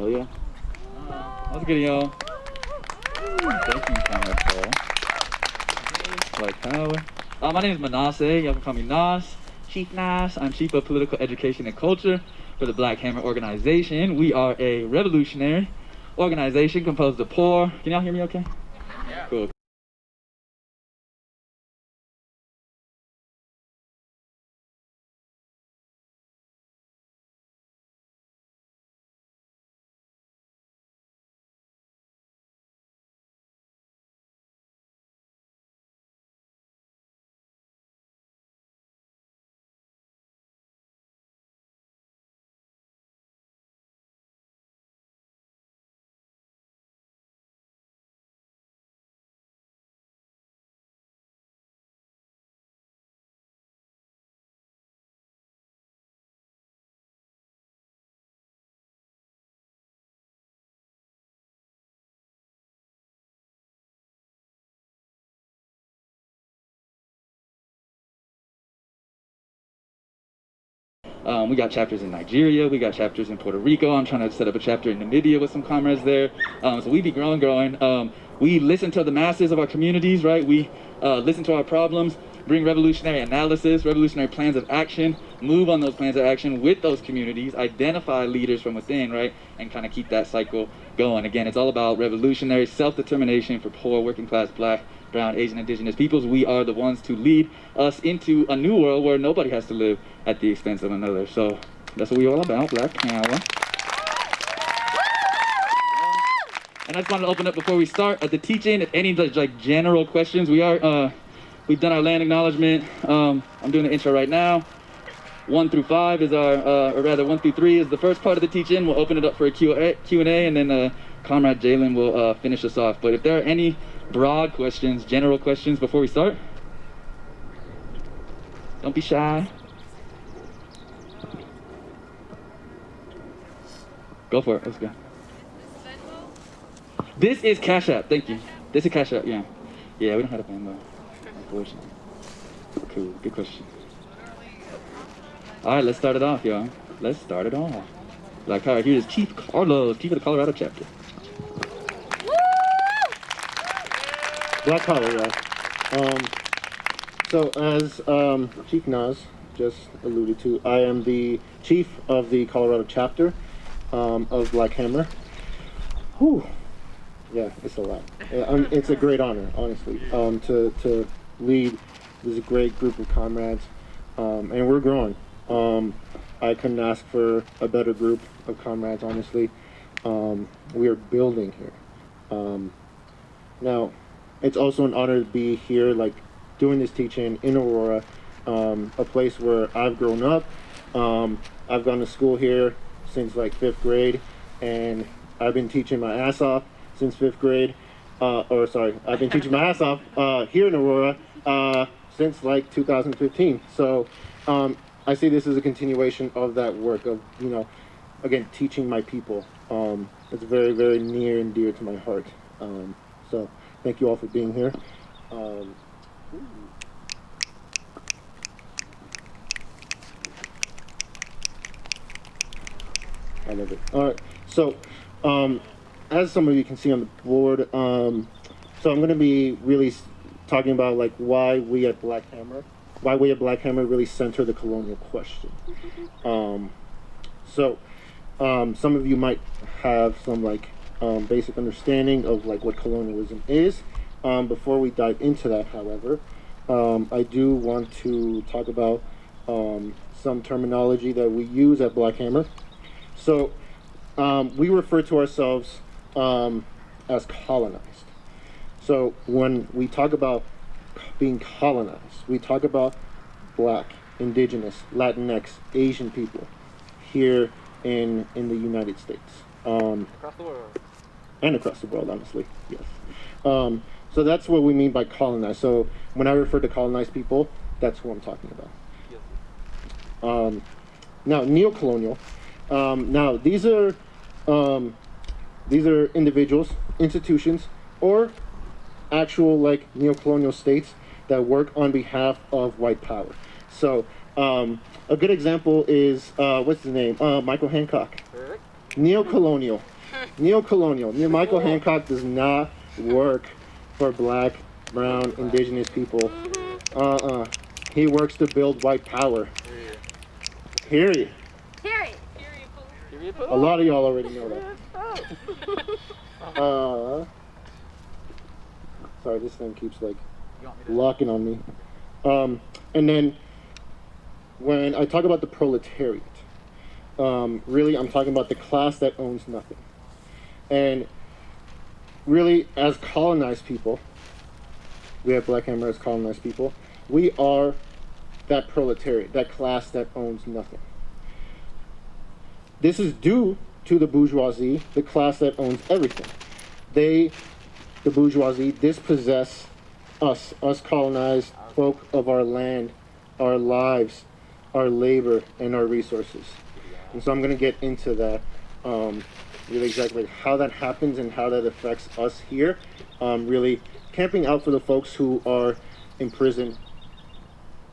Oh yeah. What's good, y'all? Thank you, Comrade Paul. Like power. My name is Manasseh. Y'all can call me Nas. Chief Nas. I'm Chief of Political Education and Culture for the Black Hammer organization. We are a revolutionary organization composed of poor. Can y'all hear me okay? Yeah. Cool. We got chapters in Nigeria, we got chapters in Puerto Rico. I'm trying to set up a chapter in Namibia with some comrades there. So we be growing. We listen to the masses of our communities, right? We listen to our problems, bring revolutionary analysis, revolutionary plans of action, move on those plans of action with those communities, identify leaders from within, right? And kind of keep that cycle going. Again, it's all about revolutionary self-determination for poor, working class, Black, brown, Asian, indigenous peoples. We are the ones to lead us into a new world where nobody has to live at the expense of another. So that's what we're all about, Black power. And I just wanted to open up before we start at the teaching. If any like general questions, we've done our land acknowledgement. I'm doing the intro right now. 1 through 5 is our, or rather 1 through 3 is the first part of the teaching. We'll open it up for a Q&A, and then Comrade Jalen will finish us off. But if there are any broad questions, general questions before we start, don't be shy. Go for it. Let's go. This is Cash App. Thank you. This is Cash App. Yeah. Yeah, we don't have a Venmo, unfortunately. Cool. Good question. All right, let's start it off, y'all. Let's start it off. Like, all right, here's Chief Carlos, Chief of the Colorado chapter. Black collar, yeah. So as Chief Nas just alluded to, I am the chief of the Colorado chapter of Black Hammer. Whew. Yeah, it's a lot. It's a great honor, honestly, to lead this great group of comrades, and we're growing. I couldn't ask for a better group of comrades, honestly. We are building here. Now, it's also an honor to be here, like, doing this teaching in Aurora, a place where I've grown up. I've gone to school here since, like, 5th grade, and I've been teaching my ass off since 5th grade. I've been teaching my ass off here in Aurora since, like, 2015. So, I see this as a continuation of that work of, you know, again, teaching my people. It's very, very near and dear to my heart. So thank you all for being here. I love it. All right. So as some of you can see on the board, so I'm going to be really talking about like why we at Black Hammer really center the colonial question. Some of you might have some like basic understanding of like what colonialism is. Before we dive into that, however, I do want to talk about some terminology that we use at Black Hammer. So we refer to ourselves as colonized. So when we talk about being colonized, we talk about Black, Indigenous, Latinx, Asian people here in the United States. Across the world. And across the world, honestly, yes. So that's what we mean by colonized. So when I refer to colonized people, that's who I'm talking about. Now, neocolonial. Now, these are individuals, institutions, or actual like neocolonial states that work on behalf of white power. So a good example is what's his name? Michael Hancock. Neo-colonial. Michael Hancock does not work for black, brown, indigenous people. He works to build white power. Period. A lot of y'all already know that. Sorry, this thing keeps like locking on me. And then when I talk about the proletariat, really I'm talking about the class that owns nothing. And really, as colonized people, we have Black Hammer as colonized people, we are that proletariat, that class that owns nothing. This is due to the bourgeoisie, the class that owns everything. They, the bourgeoisie, dispossess us colonized folk of our land, our lives, our labor, and our resources. And so I'm going to get into that, really exactly how that happens and how that affects us here, really camping out for the folks who are in prison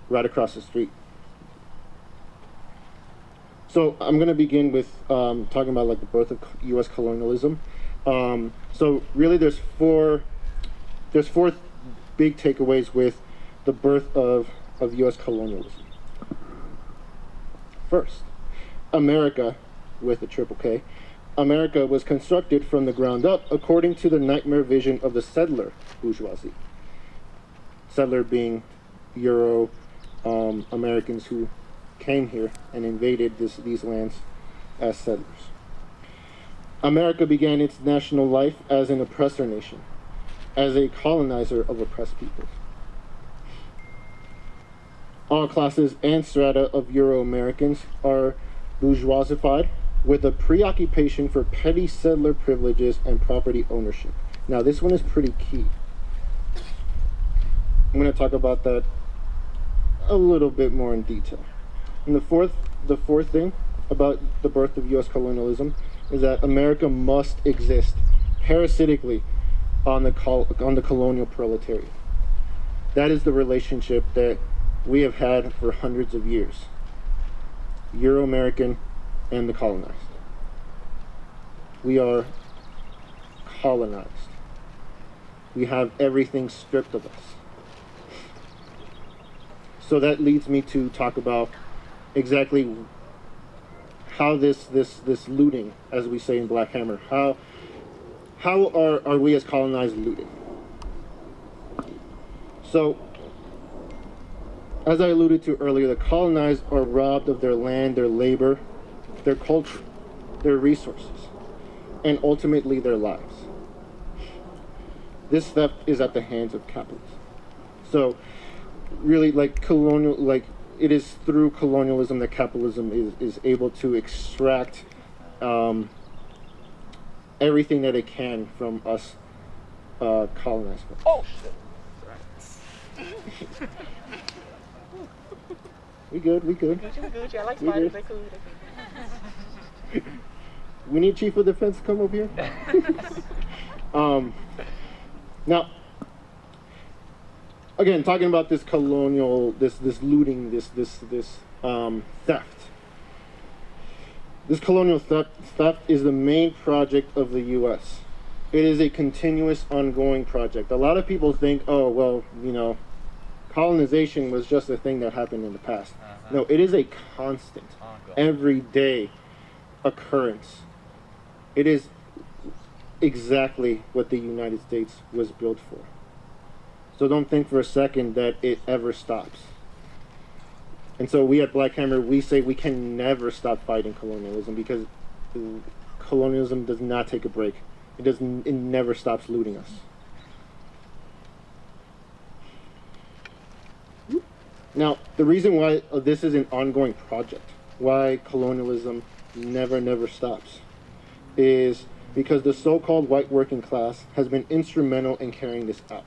right across the street. So I'm going to begin with talking about like the birth of U.S. colonialism. So really there's four big takeaways with the birth of U.S. colonialism. First, America, with a triple K, America was constructed from the ground up according to the nightmare vision of the settler bourgeoisie. Settler being Euro Americans who came here and invaded these lands as settlers. America began its national life as an oppressor nation, as a colonizer of oppressed peoples. All classes and strata of Euro-Americans are bourgeoisified with a preoccupation for petty settler privileges and property ownership. Now this one is pretty key. I'm going to talk about that a little bit more in detail. And the fourth thing about the birth of U.S. colonialism is that America must exist parasitically on the colonial proletariat. That is the relationship that we have had for hundreds of years. Euro-American and the colonized. We are colonized. We have everything stripped of us. So that leads me to talk about exactly how this looting, as we say in Black Hammer, how are we as colonized looted? So, as I alluded to earlier, the colonized are robbed of their land, their labor, their culture, their resources, and ultimately their lives. This theft is at the hands of capitalism. So, really, it is through colonialism that capitalism is able to extract everything that it can from us colonized folks. Oh shit! We good. We good. I like spiders. They cool. We need Chief of Defense to come over here. Now, again, talking about this colonial, this looting, this theft. This colonial theft is the main project of the U.S. It is a continuous, ongoing project. A lot of people think, oh, well, colonization was just a thing that happened in the past. No, it is a constant, everyday occurrence. It is exactly what the United States was built for. So don't think for a second that it ever stops. And so we at Black Hammer, we say we can never stop fighting colonialism because colonialism does not take a break. It never stops looting us. Now, the reason why this is an ongoing project, why colonialism never stops, is because the so-called white working class has been instrumental in carrying this out.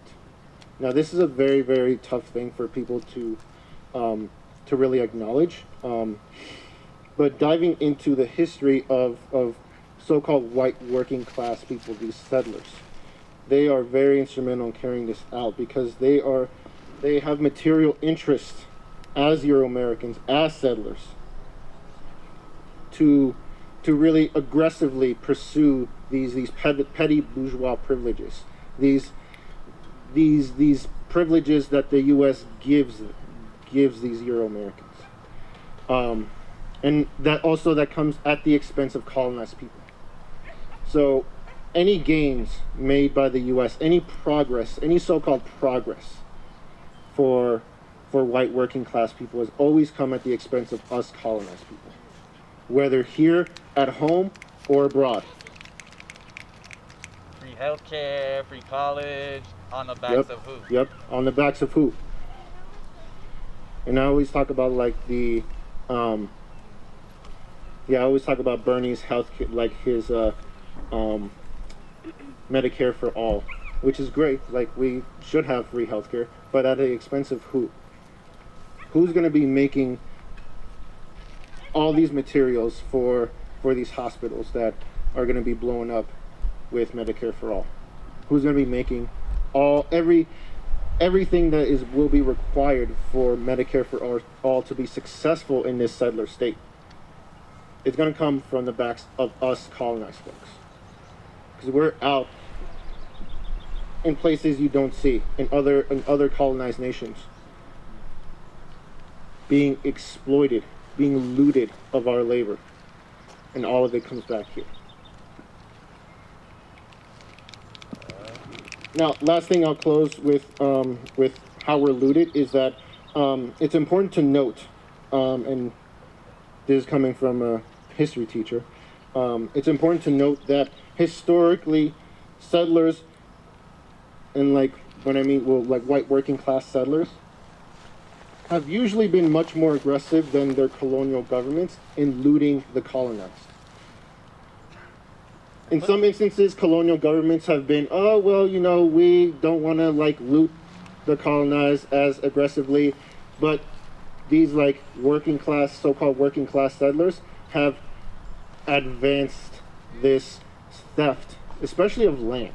Now, this is a very, very tough thing for people to really acknowledge. But diving into the history of so-called white working class people, these settlers, they are very instrumental in carrying this out because they have material interest as Euro-Americans, as settlers, to to really aggressively pursue these petty bourgeois privileges, these privileges that the U.S. gives these Euro Americans, and that comes at the expense of colonized people. So, any gains made by the U.S., any progress, any so-called progress for white working class people has always come at the expense of us colonized people, whether here at home or abroad. Free healthcare, free college, on the backs of who? Yep, on the backs of who? And I always talk about like I always talk about Bernie's health, like his Medicare for all, which is great. Like, we should have free healthcare, but at the expense of who? Who's going to be making all these materials for these hospitals that are going to be blown up with Medicare for all? Who's going to be making everything that will be required for Medicare for all to be successful in this settler state? It's going to come from the backs of us colonized folks, because we're out in places you don't see in other colonized nations, being exploited, being looted of our labor, and all of it comes back here. Now, last thing I'll close with how we're looted is that it's important to note, and this is coming from a history teacher, it's important to note that historically settlers, and like white working class settlers, have usually been much more aggressive than their colonial governments in looting the colonized. In some instances, colonial governments have been, oh, well, we don't want to loot the colonized as aggressively, but these so-called working class settlers have advanced this theft, especially of land.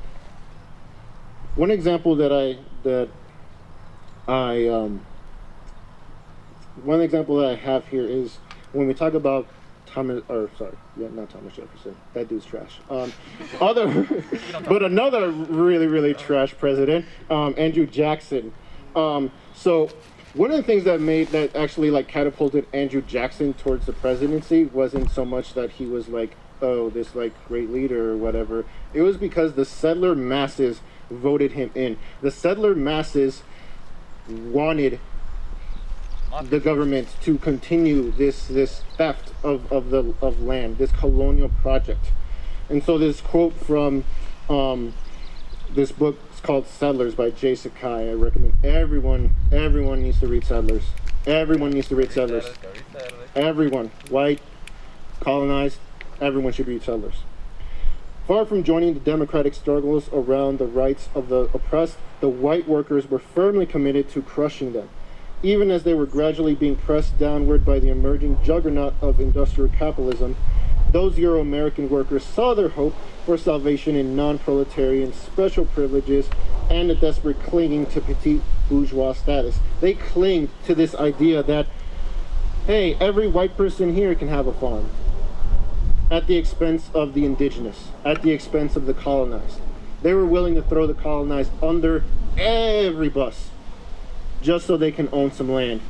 One example that I have here is when we talk about not Thomas Jefferson. That dude's trash. But another really trash president, Andrew Jackson. So one of the things that actually catapulted Andrew Jackson towards the presidency wasn't so much that he was this great leader or whatever. It was because the settler masses voted him in. The settler masses wanted the government to continue this theft of land, this colonial project. And so this quote from this book is called Settlers by Jay Sakai. I recommend everyone needs to read Settlers. Everyone needs to read Settlers. Everyone, white, colonized, everyone should read Settlers. Far from joining the democratic struggles around the rights of the oppressed, the white workers were firmly committed to crushing them. Even as they were gradually being pressed downward by the emerging juggernaut of industrial capitalism, those Euro-American workers saw their hope for salvation in non-proletarian special privileges and a desperate clinging to petite bourgeois status. They clinged to this idea that, hey, every white person here can have a farm, at the expense of the indigenous, at the expense of the colonized. They were willing to throw the colonized under every bus, just so they can own some land.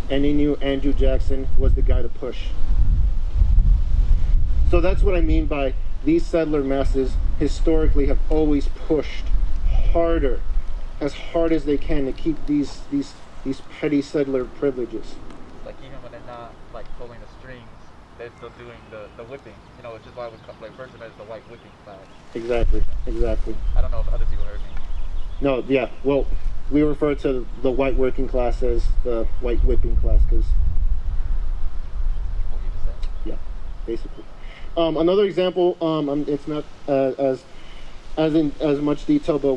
And he knew Andrew Jackson was the guy to push. So that's what I mean by these settler masses historically have always pushed harder, as hard as they can, to keep these petty settler privileges. Even when they're not pulling the strings, they're still doing the whipping, which is why we refer to them as the white whipping class. Exactly. I don't know if other people heard me. No, yeah, well, we refer to the white working class as the white whipping class, because, yeah, basically. Another example, it's not as much detail, but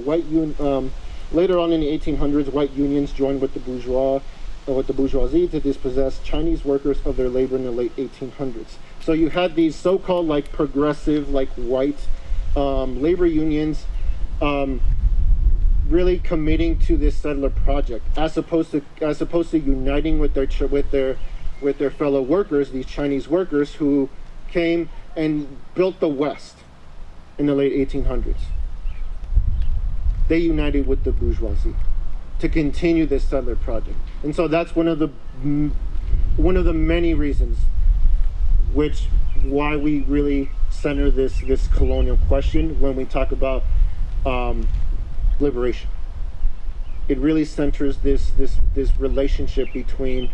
later on in the 1800s, white unions joined with the bourgeoisie to dispossess Chinese workers of their labor in the late 1800s. So you had these so-called progressive, white labor unions really committing to this settler project, as opposed to uniting with their fellow workers, these Chinese workers who came and built the West in the late 1800s. They united with the bourgeoisie to continue this settler project. And so that's one of the many reasons why we really center this colonial question when we talk about liberation. It really centers this relationship between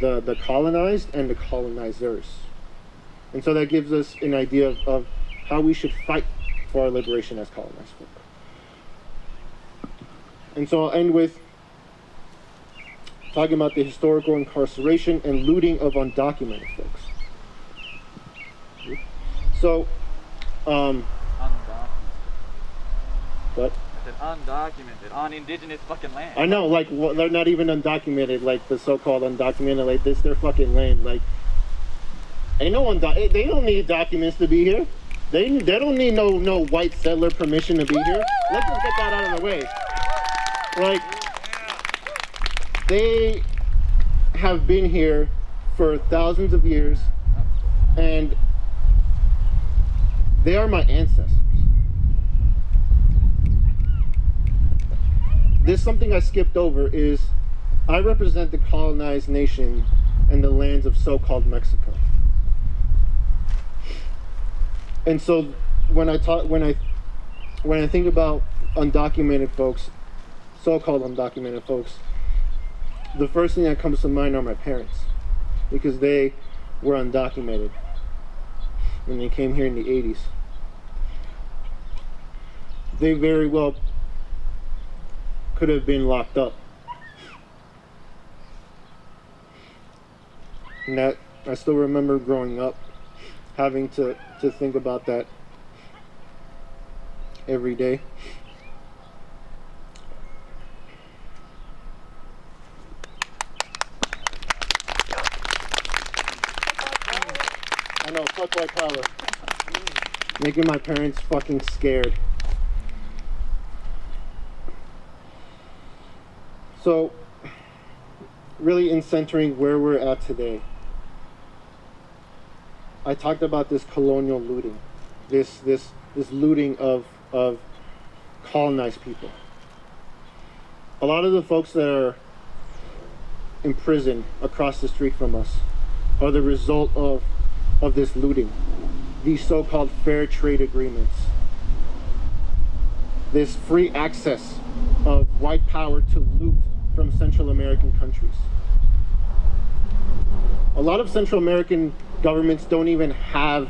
the colonized and the colonizers. And so that gives us an idea of how we should fight for our liberation as colonized folk. And so I'll end with talking about the historical incarceration and looting of undocumented folks. So, what? I said undocumented, on indigenous fucking land. I know, like, they're not even undocumented, like the so-called undocumented, like this, their fucking land. Like, ain't no they don't need documents to be here. They don't need no white settler permission to be here. Let's just get that out of the way. Like, they have been here for thousands of years, and they are my ancestors. There's something I skipped over is I represent the colonized nation and the lands of so-called Mexico. And so when I think about undocumented folks, so-called undocumented folks, the first thing that comes to mind are my parents, because they were undocumented when they came here in the 80s. They very well could have been locked up. And that, I still remember growing up, having to think about that every day. I know, fuck white power. Making my parents fucking scared. So, really in centering where we're at today, I talked about this colonial looting, this looting of colonized people. A lot of the folks that are in prison across the street from us are the result of this looting, these so-called fair trade agreements, this free access of white power to loot from Central American countries. A lot of Central American governments don't even have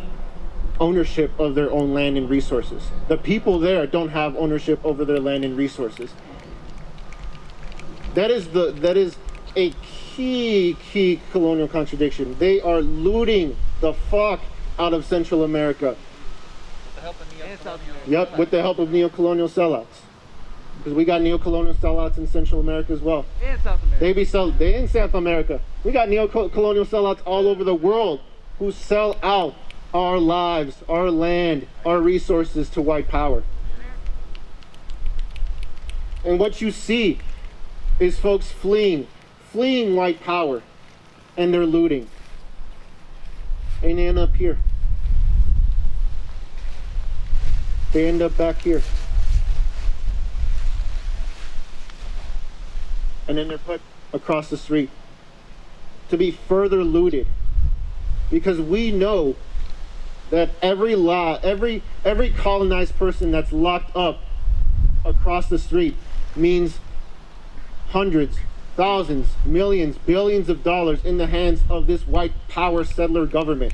ownership of their own land and resources. The people there don't have ownership over their land and resources. That is a key colonial contradiction. They are looting the fuck out of Central America. Yep, with the help of neo-colonial sellouts. Because we got neo-colonial sellouts in Central America as well. In South America. They in South America. We got neo-colonial sellouts all over the world who sell out our lives, our land, our resources to white power. And what you see is folks fleeing white power, and they're looting. And they end up here. They end up back here. And then they're put across the street to be further looted, because we know that every colonized person that's locked up across the street means hundreds, thousands, millions, billions of dollars in the hands of this white power settler government.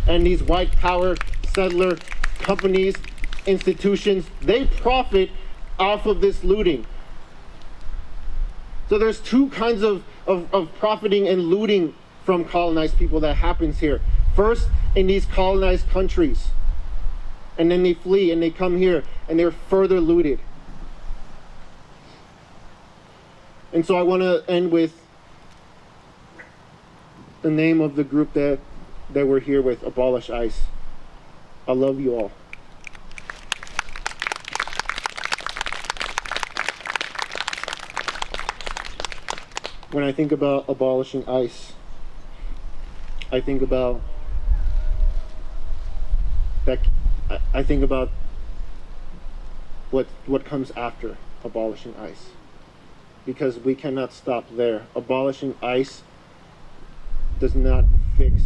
And these white power settler companies, institutions, they profit off of this looting. So there's two kinds of profiting and looting from colonized people that happens here. First, in these colonized countries. And then they flee and they come here and they're further looted. And so I want to end with the name of the group that we're here with, Abolish ICE. I love you all. When I think about abolishing ICE, I think about I think about what comes after abolishing ICE, because we cannot stop there. Abolishing ICE does not fix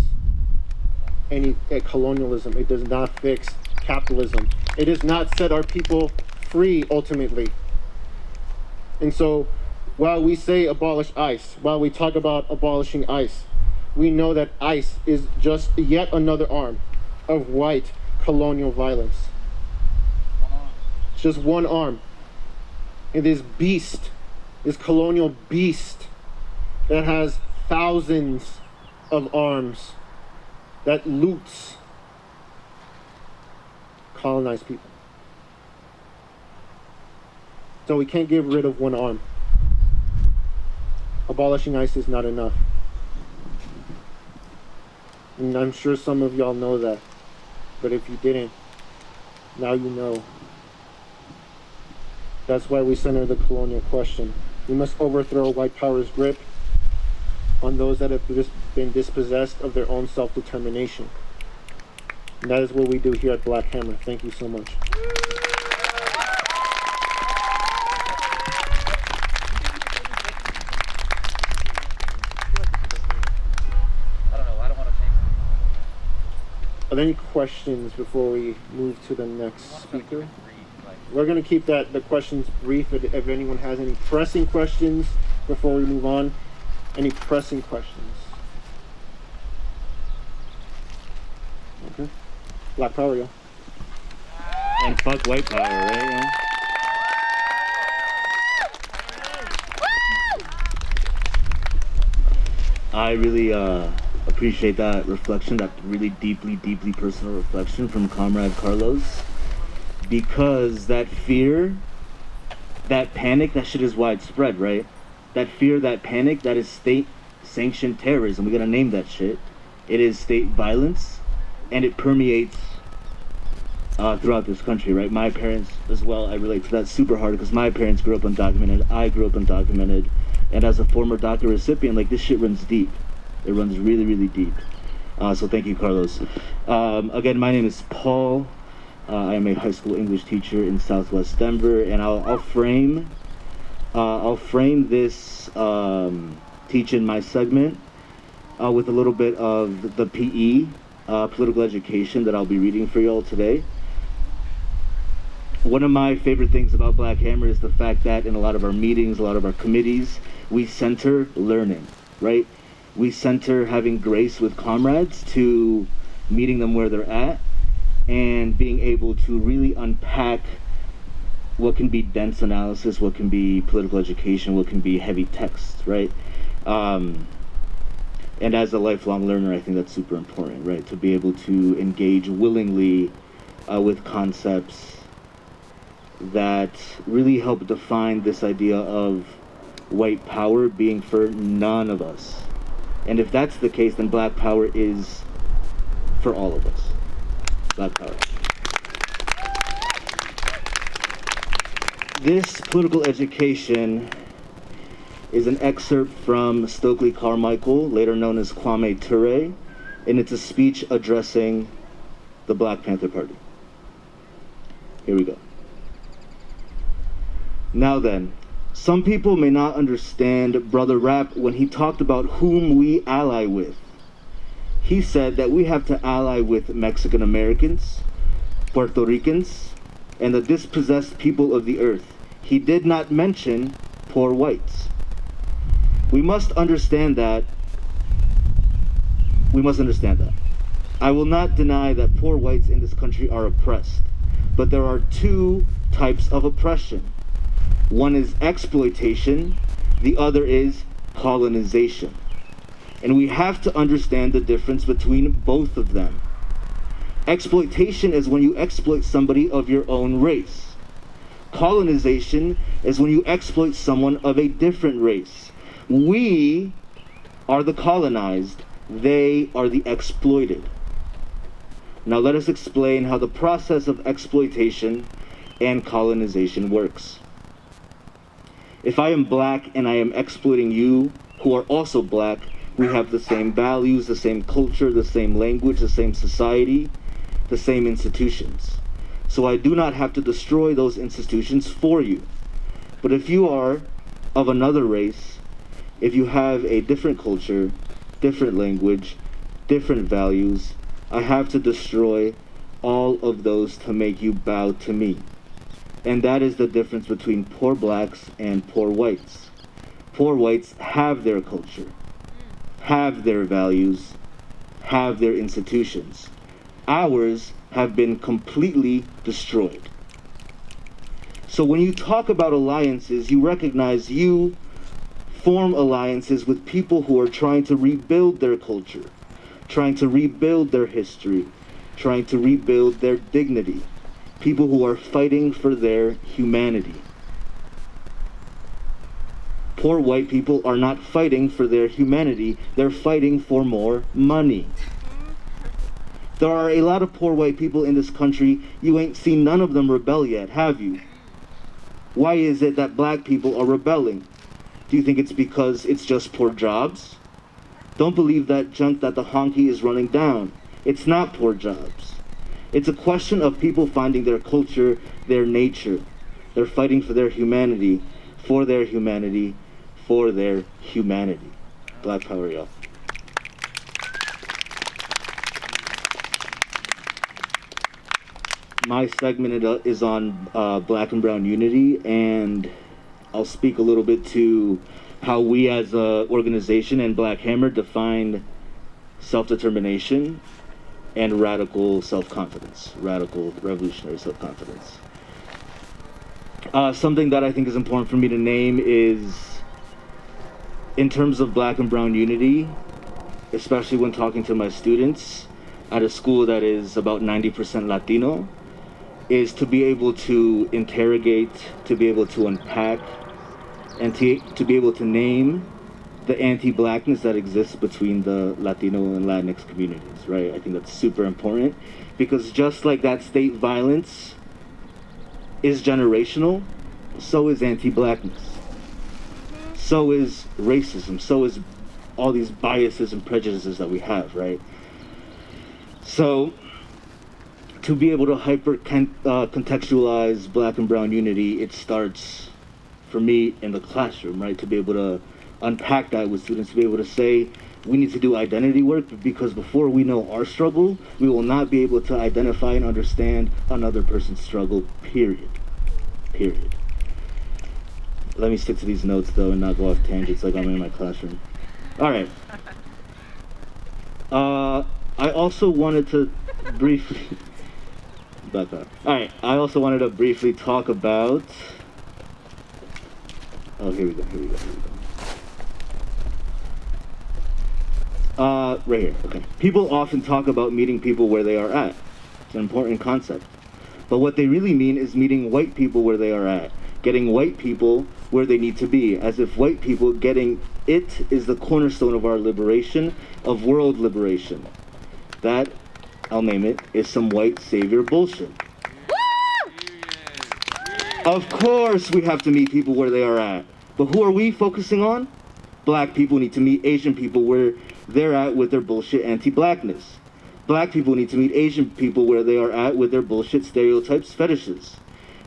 any colonialism. It does not fix capitalism. It does not set our people free ultimately. And so while we say abolish ICE, while we talk about abolishing ICE, we know that ICE is just yet another arm of white colonial violence. It's just one arm. And this beast, this colonial beast that has thousands of arms, that loots colonized people. So we can't get rid of one arm. Abolishing ICE is not enough. And I'm sure some of y'all know that. But if you didn't, now you know. That's why we center the colonial question. We must overthrow white power's grip on those that have been dispossessed of their own self-determination. And that is what we do here at Black Hammer. Thank you so much. Are there any questions before we move to the next speaker? We're going to keep the questions brief. If anyone has any pressing questions before we move on, any pressing questions? Okay. Black power, yo. And fuck white power, right? Yeah? I really appreciate that reflection, that really deeply, deeply personal reflection from Comrade Carlos, because that fear, that panic, that shit is widespread, right? That fear, that panic, that is state-sanctioned terrorism. We gotta name that shit. It is state violence, and it permeates throughout this country, right? My parents as well, I relate to that super hard because my parents grew up undocumented, I grew up undocumented, and as a former DACA recipient, like, this shit runs deep. It runs really, really deep. So thank you, Carlos. Again, my name is Paul. I am a high school English teacher in Southwest Denver, and I'll frame this teach-in my segment with a little bit of the PE, political education, that I'll be reading for y'all today. One of my favorite things about Black Hammer is the fact that in a lot of our meetings, a lot of our committees, we center learning, right? We center having grace with comrades, to meeting them where they're at, and being able to really unpack what can be dense analysis, what can be political education, what can be heavy text, right? And as a lifelong learner, I think that's super important, right? To be able to engage willingly with concepts that really help define this idea of white power being for none of us. And if that's the case, then Black power is for all of us. Black power. This political education is an excerpt from Stokely Carmichael, later known as Kwame Ture, and it's a speech addressing the Black Panther Party. Here we go. Now then, some people may not understand Brother Rap when he talked about whom we ally with. He said that we have to ally with Mexican Americans, Puerto Ricans, and the dispossessed people of the earth. He did not mention poor whites. We must understand that. I will not deny that poor whites in this country are oppressed, but there are two types of oppression. One is exploitation, the other is colonization. And we have to understand the difference between both of them. Exploitation is when you exploit somebody of your own race. Colonization is when you exploit someone of a different race. We are the colonized, they are the exploited. Now let us explain how the process of exploitation and colonization works. If I am Black and I am exploiting you, who are also Black, we have the same values, the same culture, the same language, the same society, the same institutions. so I do not have to destroy those institutions for you. But if you are of another race, if you have a different culture, different language, different values, I have to destroy all of those to make you bow to me. And that is the difference between poor blacks and poor whites. Poor whites have their culture, have their values, have their institutions. Ours have been completely destroyed. So when you talk about alliances, you recognize you form alliances with people who are trying to rebuild their culture, trying to rebuild their history, trying to rebuild their dignity. People who are fighting for their humanity. Poor white people are not fighting for their humanity, they're fighting for more money. There are a lot of poor white people in this country, you ain't seen none of them rebel yet, have you? Why is it that black people are rebelling? Do you think it's because it's just poor jobs? Don't believe that junk that the honky is running down. It's not poor jobs. It's a question of people finding their culture, their nature. They're fighting for their humanity, for their humanity, for their humanity. Black power, y'all. My segment is on black and brown unity, and I'll speak a little bit to how we as an organization and Black Hammer define self-determination and radical self-confidence, radical revolutionary self-confidence. Something that I think is important for me to name is, in terms of black and brown unity, especially when talking to my students at a school that is about 90% Latino, is to be able to interrogate, to be able to unpack, and to be able to name the anti-blackness that exists between the Latino and Latinx communities, right? I think that's super important, because just like that state violence is generational, so is anti-blackness. So is racism, so is all these biases and prejudices that we have, right? So, to be able to contextualize black and brown unity, it starts, for me, in the classroom, right? To be able to unpack that with students, to be able to say, we need to do identity work, because before we know our struggle, we will not be able to identify and understand another person's struggle, period. Period. Let me stick to these notes, though, and not go off tangents like I'm in my classroom. All right. I also wanted to briefly... back up. All right. I also wanted to briefly talk about... Oh, here we go. Right here. Okay. People often talk about meeting people where they are at. It's an important concept. But what they really mean is meeting white people where they are at. Getting white people where they need to be, as if white people getting it is the cornerstone of our liberation, of world liberation. That, I'll name it, is some white savior bullshit. Of course we have to meet people where they are at. But who are we focusing on? Black people need to meet Asian people where they're at with their bullshit anti-blackness. Black people need to meet Asian people where they are at with their bullshit stereotypes, fetishes.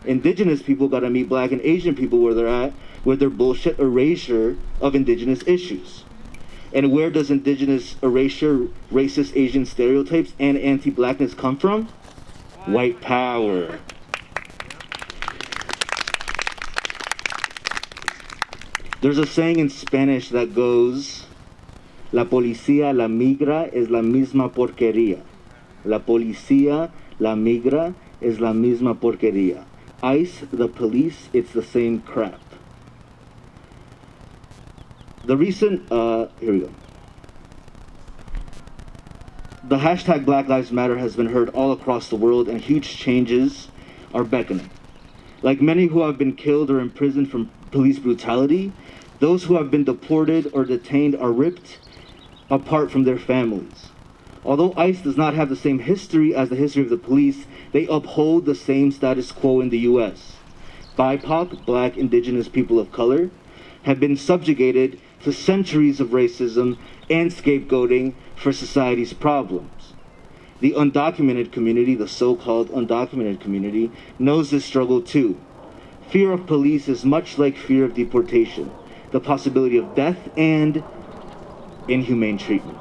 Indigenous people gotta meet black and Asian people where they're at with their bullshit erasure of indigenous issues. And where does indigenous erasure, racist Asian stereotypes, and anti-blackness come from? White power. There's a saying in Spanish that goes, la policía, la migra, es la misma porquería. La policía, la migra, es la misma porquería. ICE, the police, it's the same crap. The recent, here we go. The hashtag Black Lives Matter has been heard all across the world, and huge changes are beckoning. Like many who have been killed or imprisoned from police brutality, those who have been deported or detained are ripped apart from their families. Although ICE does not have the same history as the history of the police, they uphold the same status quo in the US. BIPOC, Black, Indigenous people of color, have been subjugated to centuries of racism and scapegoating for society's problems. The undocumented community, the so-called undocumented community, knows this struggle too. Fear of police is much like fear of deportation, the possibility of death and inhumane treatment.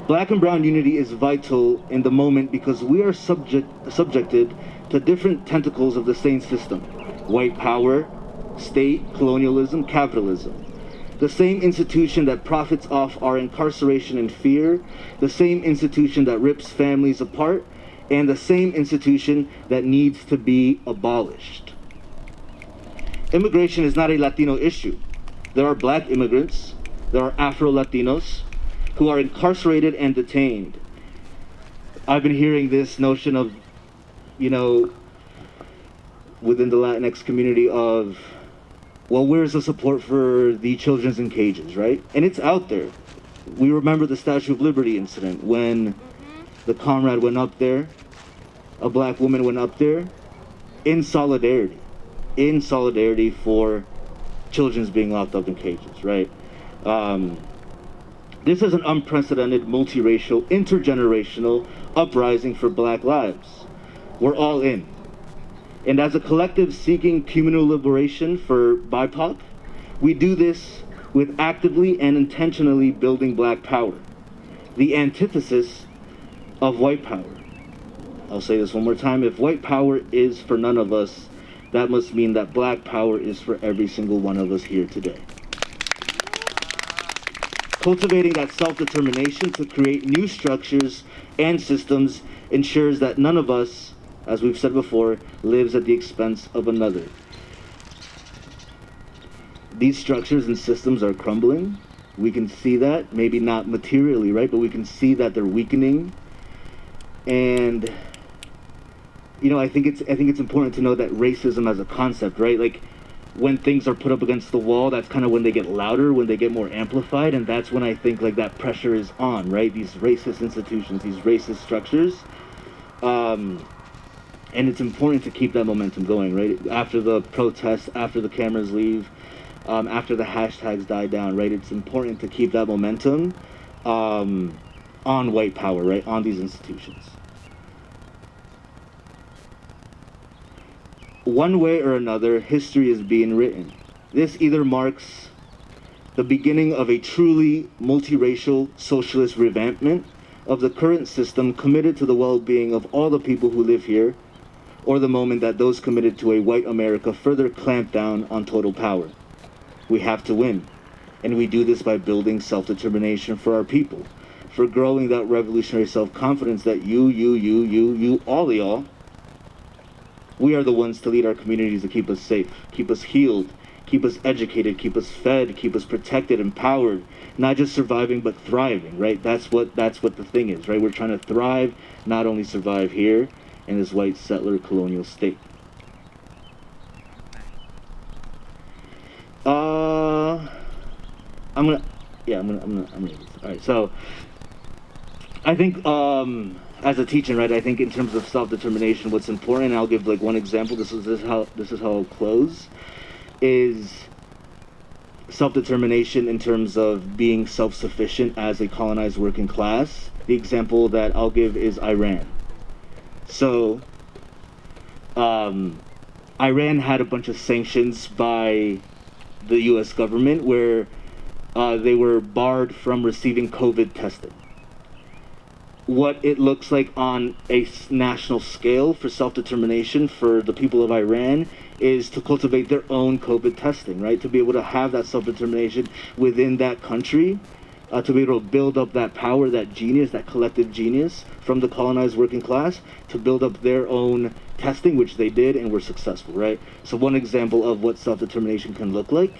Black and brown unity is vital in the moment because we are subjected to different tentacles of the same system: white power, state, colonialism, capitalism. The same institution that profits off our incarceration and fear, the same institution that rips families apart, and the same institution that needs to be abolished. Immigration is not a Latino issue. There are black immigrants, there are Afro-Latinos who are incarcerated and detained. I've been hearing this notion of, within the Latinx community of, well, where's the support for the children's in cages, right? And it's out there. We remember the Statue of Liberty incident when the comrade went up there, a black woman went up there in solidarity for children's being locked up in cages, right? This is an unprecedented, multiracial, intergenerational uprising for black lives. We're all in. And as a collective seeking communal liberation for BIPOC, we do this with actively and intentionally building black power, the antithesis of white power. I'll say this one more time. If white power is for none of us, that must mean that black power is for every single one of us here today. Cultivating that self-determination to create new structures and systems ensures that none of us, as we've said before, lives at the expense of another. These structures and systems are crumbling. We can see that, maybe not materially, right? But we can see that they're weakening. And, I think it's important to know that racism as a concept, right? Like, when things are put up against the wall, that's kind of when they get louder, when they get more amplified, and that's when I think like that pressure is on, right? These racist institutions, these racist structures. And it's important to keep that momentum going, right? After the protests, after the cameras leave, after the hashtags die down, right? It's important to keep that momentum on white power, right? On these institutions. One way or another, history is being written. This either marks the beginning of a truly multiracial socialist revampment of the current system committed to the well-being of all the people who live here, or the moment that those committed to a white America further clamp down on total power. We have to win, and we do this by building self-determination for our people, for growing that revolutionary self-confidence that you, all of y'all, we are the ones to lead our communities to keep us safe, keep us healed, keep us educated, keep us fed, keep us protected, empowered, not just surviving, but thriving, right? That's what the thing is, right? We're trying to thrive, not only survive here in this white settler colonial state. I'm gonna do this. All right, so I think as a teacher, right, I think in terms of self-determination, what's important, and I'll give like one example, this is how I'll close, is self-determination in terms of being self-sufficient as a colonized working class. The example that I'll give is Iran. So, Iran had a bunch of sanctions by the US government where they were barred from receiving COVID testing. What it looks like on a national scale for self-determination for the people of Iran is to cultivate their own COVID testing, right? To be able to have that self-determination within that country, to be able to build up that power, that genius, that collective genius from the colonized working class to build up their own testing, which they did and were successful, right? So one example of what self-determination can look like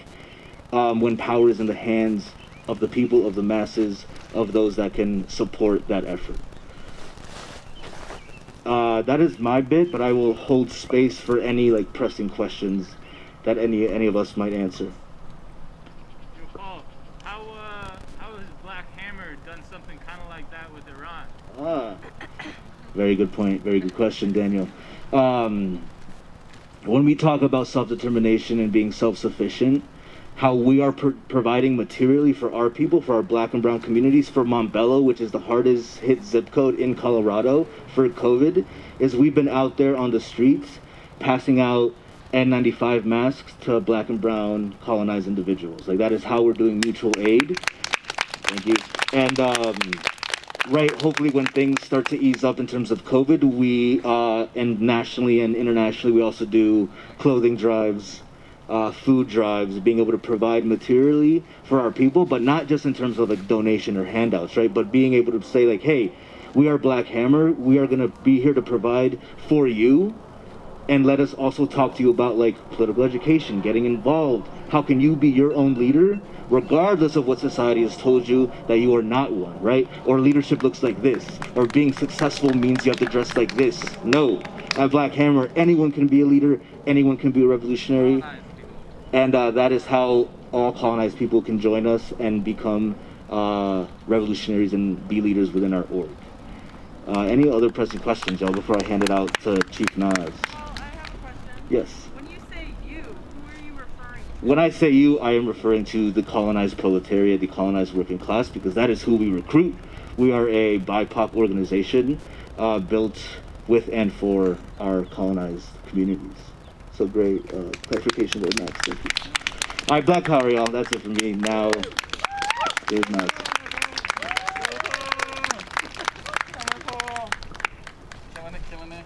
when power is in the hands of the people, of the masses, of those that can support that effort. That is my bit, but I will hold space for any like pressing questions that any of us might answer. Yo, Paul, how has Black Hammer done something kind of like that with Iran? Very good point. Very good question, Daniel. When we talk about self-determination and being self-sufficient, how we are providing materially for our people, for our black and brown communities, for Montbello, which is the hardest hit zip code in Colorado for COVID, is we've been out there on the streets passing out N95 masks to black and brown colonized individuals. Like, that is how we're doing mutual aid. Thank you. And right, hopefully when things start to ease up in terms of COVID, we, and nationally and internationally, we also do clothing drives, food drives, being able to provide materially for our people, but not just in terms of like donation or handouts, right? But being able to say like, hey, we are Black Hammer, we are gonna be here to provide for you, and let us also talk to you about like political education, getting involved. How can you be your own leader, regardless of what society has told you that you are not one, right? Or leadership looks like this, or being successful means you have to dress like this. No, at Black Hammer, anyone can be a leader, anyone can be a revolutionary. And that is how all colonized people can join us and become revolutionaries and be leaders within our org. Any other pressing questions, y'all, before I hand it out to Chief Nas? Well, I have a question. Yes. When you say you, who are you referring to? When I say you, I am referring to the colonized proletariat, the colonized working class, because that is who we recruit. We are a BIPOC organization built with and for our colonized communities. So great clarification there, Max. Thank you. All right, Black Power, y'all. That's it for me. Now, here's Max. Killing it.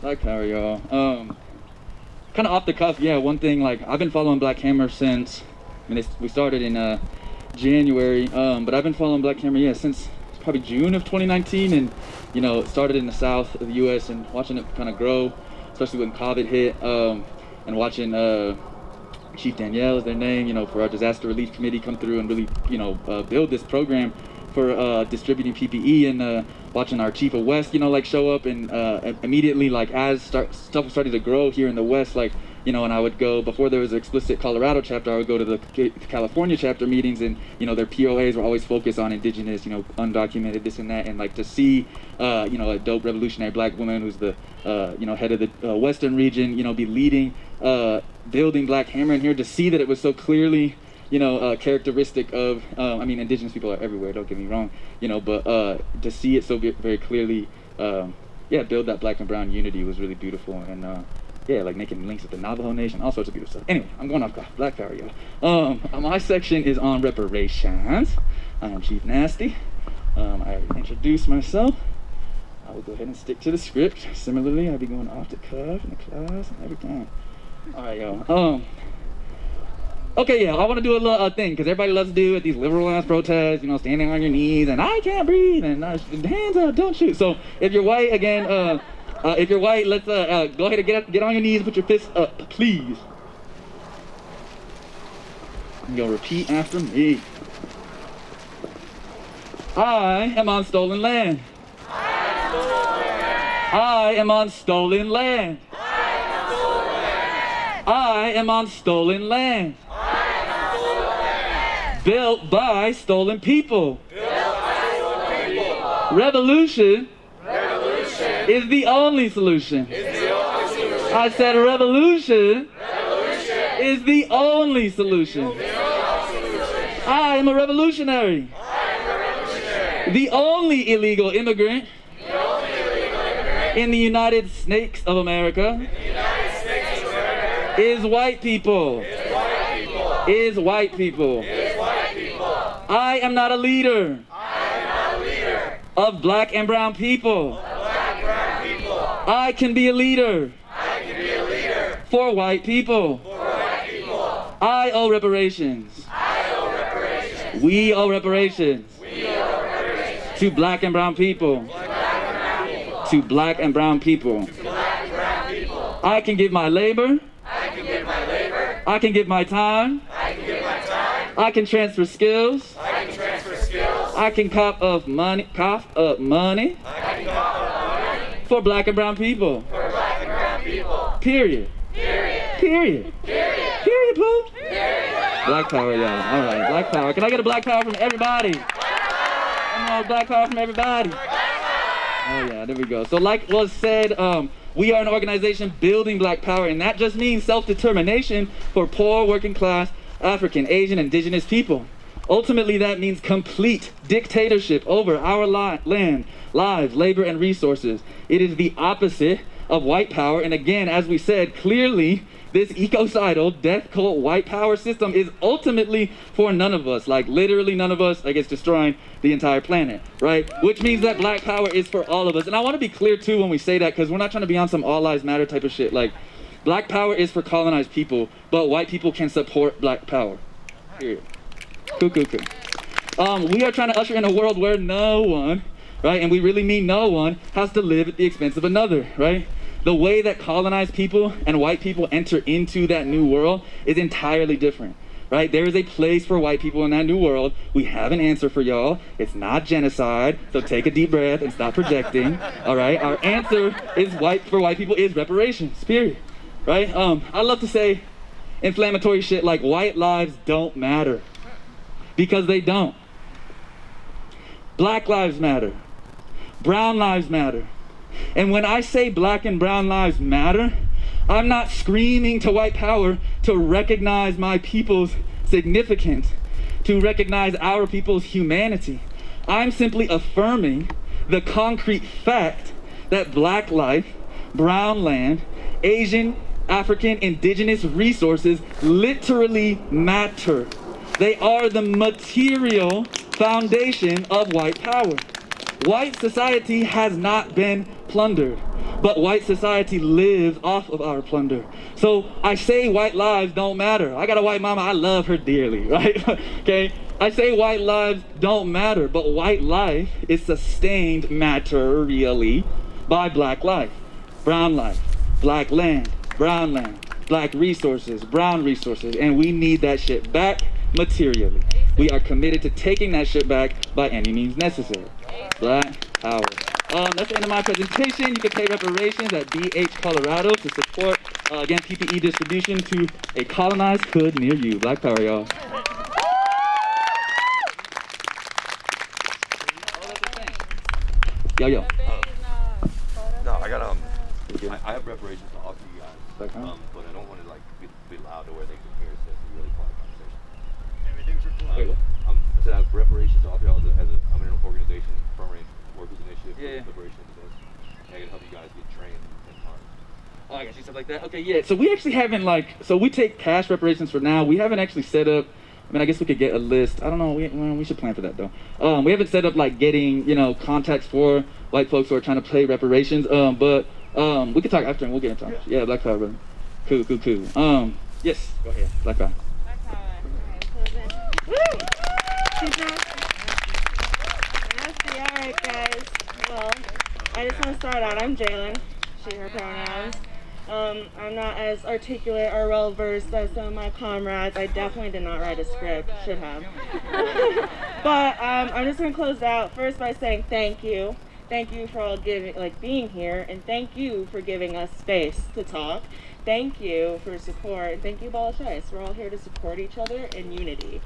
Black Power, y'all. Kind of off the cuff, yeah. One thing, like, I've been following Black Hammer since, we started in January, but I've been following Black Hammer, yeah, since probably June of 2019, and it started in the south of the U.S. and watching it kind of grow, especially when COVID hit, and watching Chief Danielle is their name, for our disaster relief committee come through and really, build this program for distributing PPE, and watching our chief of West, show up, and immediately, as stuff started to grow here in the West, and I would go, before there was an explicit Colorado chapter, I would go to the California chapter meetings, and, their POAs were always focused on indigenous, undocumented, this and that, and to see, a dope revolutionary Black woman who's the, head of the Western region, be leading, building Black Hammer in here, to see that it was so clearly, characteristic of, indigenous people are everywhere, don't get me wrong, but to see it so very clearly, build that Black and brown unity was really beautiful, and making links with the Navajo Nation, all sorts of beautiful stuff. Anyway, I'm going off Black Power, y'all. My section is on reparations. I am Chief Nasty. I already introduced myself. I will go ahead and stick to the script. Similarly, I'll be going off the cuff in the class and every time. All right, y'all. Okay, yeah, I want to do a little thing, because everybody loves to do at these liberal-ass protests, standing on your knees, and I can't breathe, and hands up, don't shoot. So if you're white, again, let's go ahead and get on your knees and put your fists up, please. You'll repeat after me. I am on stolen land. I am on stolen land. I am on stolen land. Built by stolen people. Revolution is the only solution. I said revolution is the only solution. I am a revolutionary. The only illegal immigrant in the United States of America is white people. Is white people. I am not a leader of Black and brown people. I can be a leader for white people. I owe reparations. We owe reparations to Black and brown people. To Black and brown people. I can give my labor. I can give my time. I can transfer skills. I can cough up money for Black and brown people. Period. Period, Pooh. Black Power, y'all. All right, Black Power. Can I get a Black Power from everybody? Come on, Black Power from everybody. Oh yeah, there we go. So like was said, we are an organization building Black Power, and that just means self-determination for poor, working class, African, Asian, indigenous people. Ultimately, that means complete dictatorship over our land, lives, labor, and resources. It is the opposite of white power. And again, as we said, clearly, this ecocidal, death cult, white power system is ultimately for none of us. Like, literally none of us. Like, it's destroying the entire planet, right? Which means that black power is for all of us. And I want to be clear, too, when we say that, because we're not trying to be on some all lives matter type of shit. Like, black power is for colonized people, but white people can support black power. Period. Cool. We are trying to usher in a world where no one, right, and we really mean no one, has to live at the expense of another, right? The way that colonized people and white people enter into that new world is entirely different, right? There is a place for white people in that new world. We have an answer for y'all. It's not genocide, so take a deep breath and stop projecting, all right? Our answer is for white people is reparations, period, right? I love to say inflammatory shit like white lives don't matter, because they don't. Black lives matter. Brown lives matter. And when I say black and brown lives matter, I'm not screaming to white power to recognize my people's significance, to recognize our people's humanity. I'm simply affirming the concrete fact that black life, brown land, Asian, African, indigenous resources literally matter. They are the material foundation of white power. White society has not been plundered, but white society lives off of our plunder. So I say white lives don't matter. I got a white mama, I love her dearly, right? Okay? I say white lives don't matter, but white life is sustained materially by black life, brown life, black land, brown land, black resources, brown resources, and we need that shit back materially. We are committed to taking that shit back by any means necessary. Black power. That's the end of my presentation. You can pay reparations at BH Colorado to support, again, PPE distribution to a colonized hood near you. Black power, y'all. Yo. No, I got I have reparations to offer you guys, but I don't want to like be loud to where they can hear us. It's a really quiet conversation. Everything's recorded. I said I have reparations to offer y'all I'm in an organization, Farming Workers Initiative, Liberation and Defense. And I can help you guys get trained and armed. Oh, I got you, stuff like that. Okay, yeah. So we actually haven't so we take cash reparations for now. We haven't actually set up. I mean, I guess we could get a list. I don't know. We should plan for that though. We haven't set up like getting contacts for white folks who are trying to pay reparations. But we could talk after and we'll get in touch. Yeah, black power, brother. Cool. Yes, go ahead. Black power. Alright guys, well, I just want to start out, I'm Jalen, she, her pronouns. I'm not as articulate or well versed as some of my comrades. I definitely did not write a script, should have. But I'm just going to close out first by saying thank you. Thank you for all being here, and thank you for giving us space to talk. Thank you for support, and thank you, Abolish. We're all here to support each other in unity.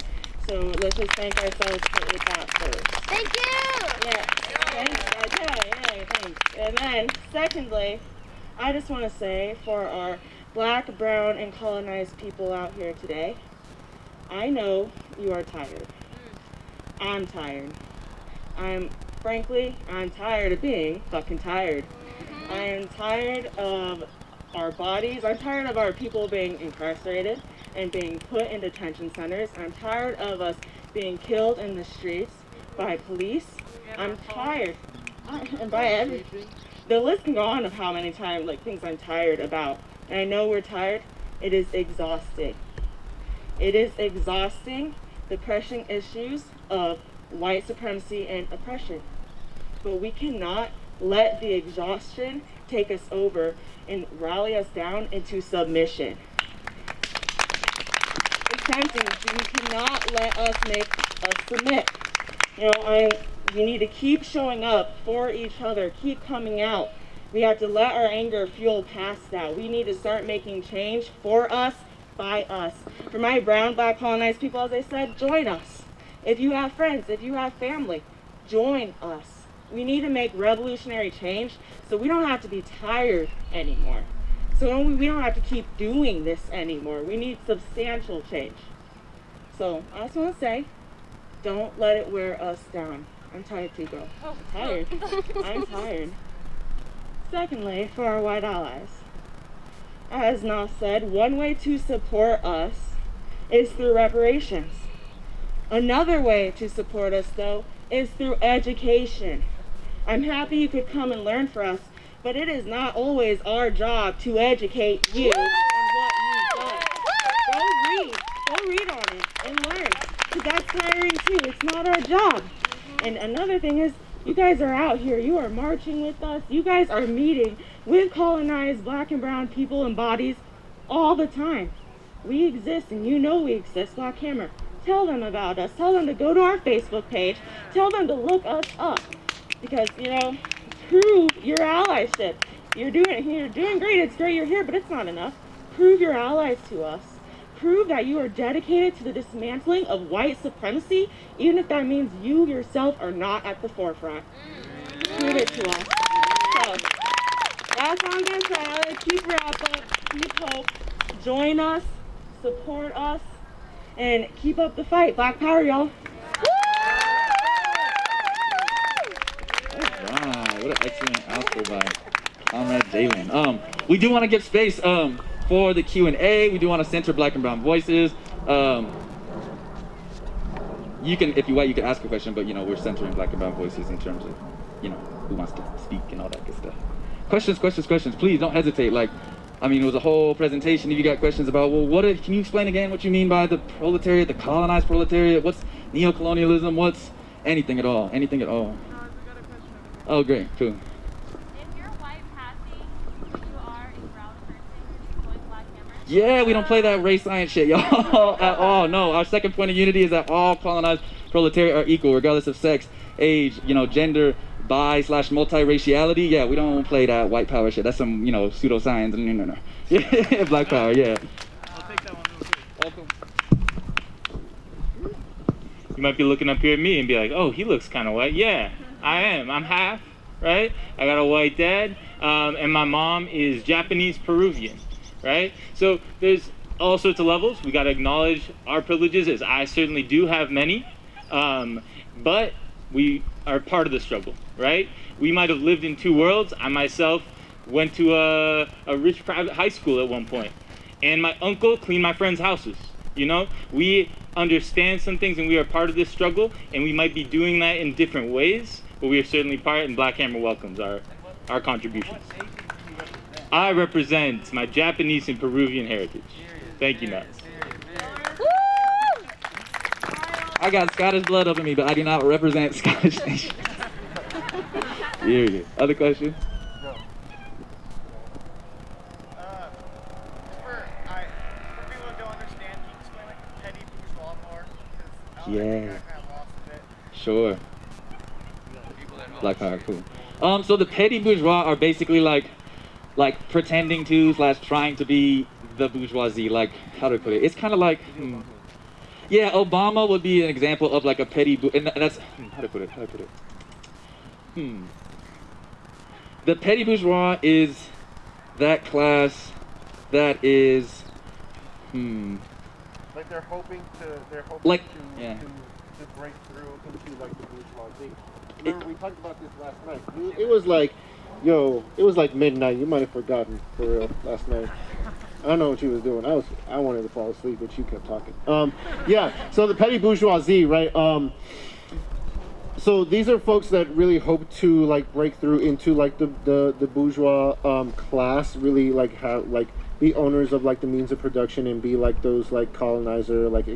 So let's just thank ourselves for that first. Thank you! Yeah, thanks. Yeah, thanks. And then, secondly, I just want to say for our black, brown, and colonized people out here today, I know you are tired. I'm tired. Frankly, I'm tired of being fucking tired. I am tired of our bodies. I'm tired of our people being incarcerated and being put in detention centers. I'm tired of us being killed in the streets by police. I'm tired. And by everything. The list can go on of how many times, things I'm tired about. And I know we're tired. It is exhausting. It is exhausting, the pressing issues of white supremacy and oppression. But we cannot let the exhaustion take us over and rally us down into submission. It's tempting. You cannot let us make us submit. We need to keep showing up for each other, keep coming out. We have to let our anger fuel past that. We need to start making change for us, by us. For my brown, black, colonized people, as I said, join us. If you have friends, if you have family, join us. We need to make revolutionary change so we don't have to be tired anymore. So we don't have to keep doing this anymore. We need substantial change. So I just want to say, don't let it wear us down. I'm tired too, girl. I'm tired. I'm tired. Secondly, for our white allies, as Nas said, one way to support us is through reparations. Another way to support us, though, is through education. I'm happy you could come and learn for us, but it is not always our job to educate you on what you've done. Go read on it and learn, because that's tiring too. It's not our job. And another thing is, you guys are out here, you are marching with us, you guys are meeting with colonized black and brown people and bodies all the time. We exist, and you know we exist. Black Hammer, tell them about us. Tell them to go to our Facebook page. Tell them to look us up, because, you know, prove your allyship. You're doing great. It's great you're here, but it's not enough. Prove your allies to us. Prove that you are dedicated to the dismantling of white supremacy, even if that means you yourself are not at the forefront. Prove it to us. So, that's all I'm going to say. Keep wrap up. Keep hope. Join us. Support us. And keep up the fight. Black power, y'all. Wow, what an excellent outro by Comrade Jalen. We do want to give space for the Q&A. We do want to center black and brown voices. You can, if you want, you can ask a question, but, you know, we're centering black and brown voices in terms of, you know, who wants to speak and all that good stuff. Questions. Please don't hesitate. Like, I mean, it was a whole presentation. If you got questions about, well, can you explain again what you mean by the proletariat, the colonized proletariat? What's neocolonialism? What's anything at all? Anything at all? No, we got a question over here. Oh, great, cool. If you're white passing, you are a brown person who's employing Black Hammer. Yeah, we don't play that race science shit, y'all, at all. No, our second point of unity is that all colonized proletariat are equal, regardless of sex, age, you know, gender, bi/multiraciality. Yeah, we don't play that white power shit. That's some, you know, pseudoscience. No. Yeah, black power, yeah. I'll take that one real quick. Welcome. You might be looking up here at me and be like, oh, he looks kind of white. Yeah, I am. I'm half, right? I got a white dad, and my mom is Japanese Peruvian, right? So there's all sorts of levels. We got to acknowledge our privileges, as I certainly do have many, but we are part of the struggle, right? We might have lived in two worlds. I myself went to a rich private high school at one point, and my uncle cleaned my friends' houses. You know, we understand some things, and we are part of this struggle, and we might be doing that in different ways, but we are certainly part, and Black Hammer welcomes our contributions. I represent my Japanese and Peruvian heritage. Thank you, Nats. I got Scottish blood up in me, but I do not represent Scottish nation. Yeah. Other questions? For people who don't understand, can you explain like petty bourgeois more? Because I Yeah. think I kind of lost a bit. Sure. Black power, cool. So the petty bourgeois are basically like pretending to / trying to be the bourgeoisie. Like, how do I put it? It's kind of like, yeah, Obama would be an example of like a petty, and that's, how do I put it? The petty bourgeois is that class that is, Like they're hoping Like, to, yeah. to break through into like the bourgeoisie. Remember, we talked about this last night. It was like, it was like midnight. You might have forgotten for real last night. I don't know what she was doing. I wanted to fall asleep, but she kept talking. Yeah. So the petty bourgeoisie, right? So these are folks that really hope to like break through into like the bourgeois class, really like have like be owners of like the means of production and be like those like colonizer like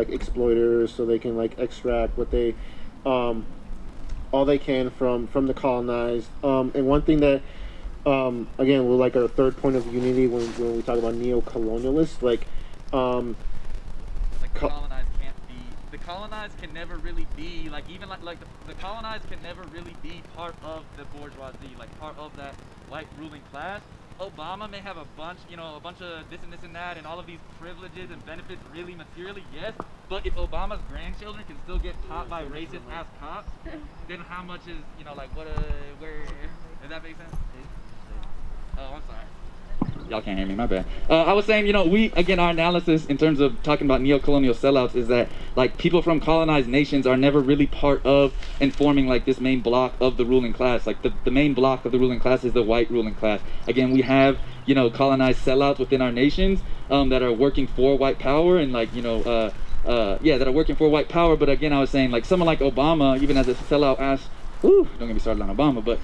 exploiters, so they can like extract what they all they can from the colonized. And one thing that again, we're like our third point of unity when we talk about neo-colonialists, like colonized can't be, the colonized can never really be, like, even like the colonized can never really be part of the bourgeoisie, like part of that white ruling class. Obama may have a bunch of this and that and all of these privileges and benefits really materially, yes, but if Obama's grandchildren can still get taught by racist ass cops, then how much is, where, does that make sense? Oh, I'm sorry. Y'all can't hear me, my bad. I was saying, our analysis in terms of talking about neo-colonial sellouts is that, like, people from colonized nations are never really part of and forming, like, this main block of the ruling class. Like, the main block of the ruling class is the white ruling class. Again, we have, colonized sellouts within our nations that are working for white power and, like, that are working for white power. But again, I was saying, like, someone like Obama, even as a sellout ass, don't get me started on Obama, but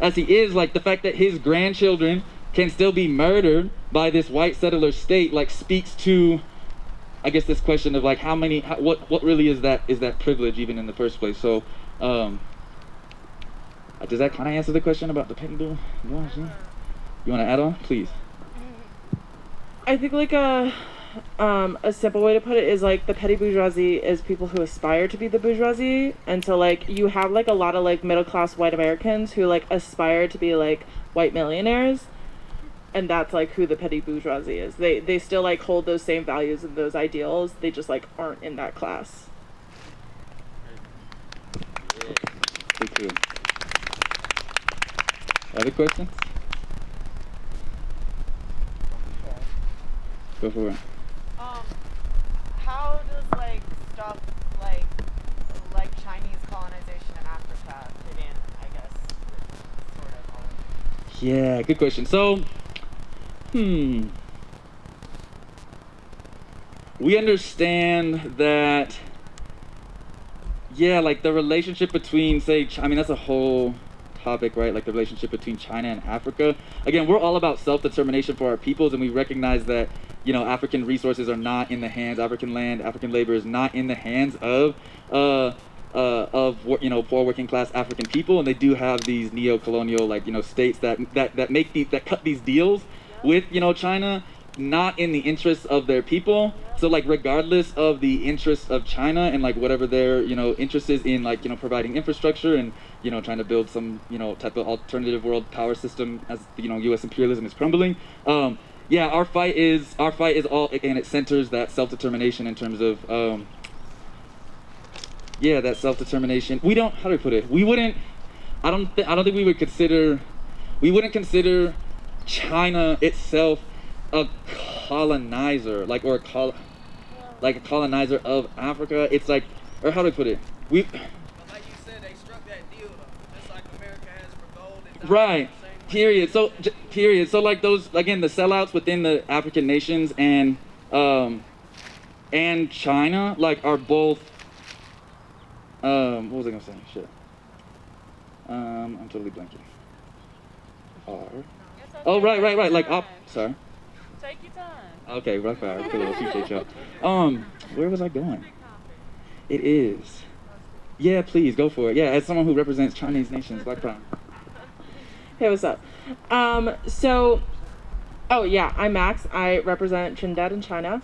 as he is, like, the fact that his grandchildren can still be murdered by this white settler state, like, speaks to, I guess, this question of, like, what really is that privilege even in the first place. So does that kind of answer the question about the petty bourgeoisie? You want to add on, please? I think like a simple way to put it is like the petty bourgeoisie is people who aspire to be the bourgeoisie, and so like you have like a lot of like middle class white Americans who like aspire to be like white millionaires, and that's like who the petty bourgeoisie is. They still like hold those same values and those ideals. They just like aren't in that class. Thank you. Other questions? Go for it. How does like stuff like Chinese colonization in Africa fit in, I guess, with sort of all of it? Yeah, good question. So, we understand that, like the relationship between, say, that's a whole topic, right? Like the relationship between China and Africa. Again, we're all about self-determination for our peoples, and we recognize that, African resources are not in the hands, African land, African labor is not in the hands of poor working class African people, and they do have these neo-colonial, like, states that cut these deals with, China, not in the interests of their people. So, like, regardless of the interests of China and, like, whatever their, interest is in, like, providing infrastructure and, trying to build some, type of alternative world power system as, U.S. imperialism is crumbling. Our fight is all, again, it centers that self-determination in terms of, that self-determination. We don't, how do I put it? We wouldn't, I don't think we wouldn't consider China itself a colonizer, like a colonizer of Africa. It's like, or how do I put it? But like you said, they struck that deal though, just like America has for gold and diamonds. Right. Period. So So like those, again, the sellouts within the African nations and China, like, are both. What was I gonna say? Shit. I'm totally blanking. Oh, right. Like, sorry. Take your time. Okay, right. Cool. Appreciate y'all. Where was I going? It is. Yeah, please go for it. Yeah, as someone who represents Chinese nations, Black Power. Hey, what's up? I'm Max. I represent Trinidad and China.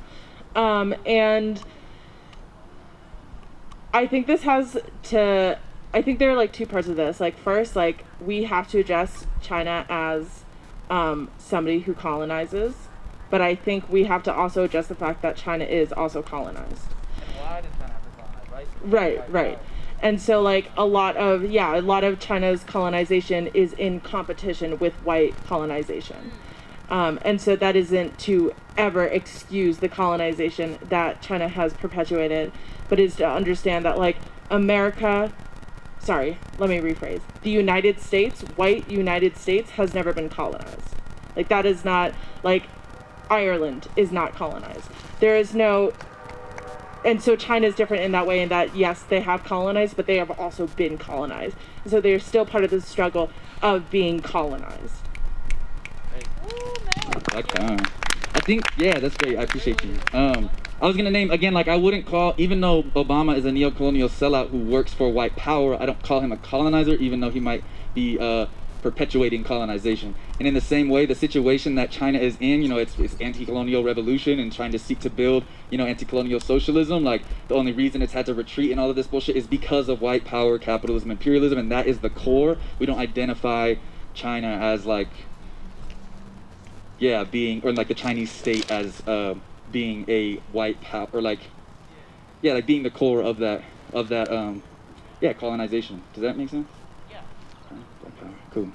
And I think I think there are like two parts of this. Like, first, like, we have to address China as somebody who colonizes, but I think we have to also address the fact that China is also colonized. Why does China have to colonize, right? Right. And so, like, a lot of China's colonization is in competition with white colonization. And so that isn't to ever excuse the colonization that China has perpetuated, but is to understand that, like, the United States, white United States, has never been colonized. Like, that is not, like, Ireland is not colonized. There is no... And so China is different in that way, in that, yes, they have colonized, but they have also been colonized. And so they're still part of the struggle of being colonized. Okay. I think, that's great. I appreciate you. I was going to name, again, like, I wouldn't call, even though Obama is a neo-colonial sellout who works for white power, I don't call him a colonizer, even though he might be perpetuating colonization. And in the same way, the situation that China is in, it's anti-colonial revolution and trying to seek to build, anti-colonial socialism. Like, the only reason it's had to retreat and all of this bullshit is because of white power, capitalism, imperialism, and that is the core. We don't identify China as, like, being, or like the Chinese state as being a white power, or like being the core of that colonization. Does that make sense? Yeah. Okay, cool.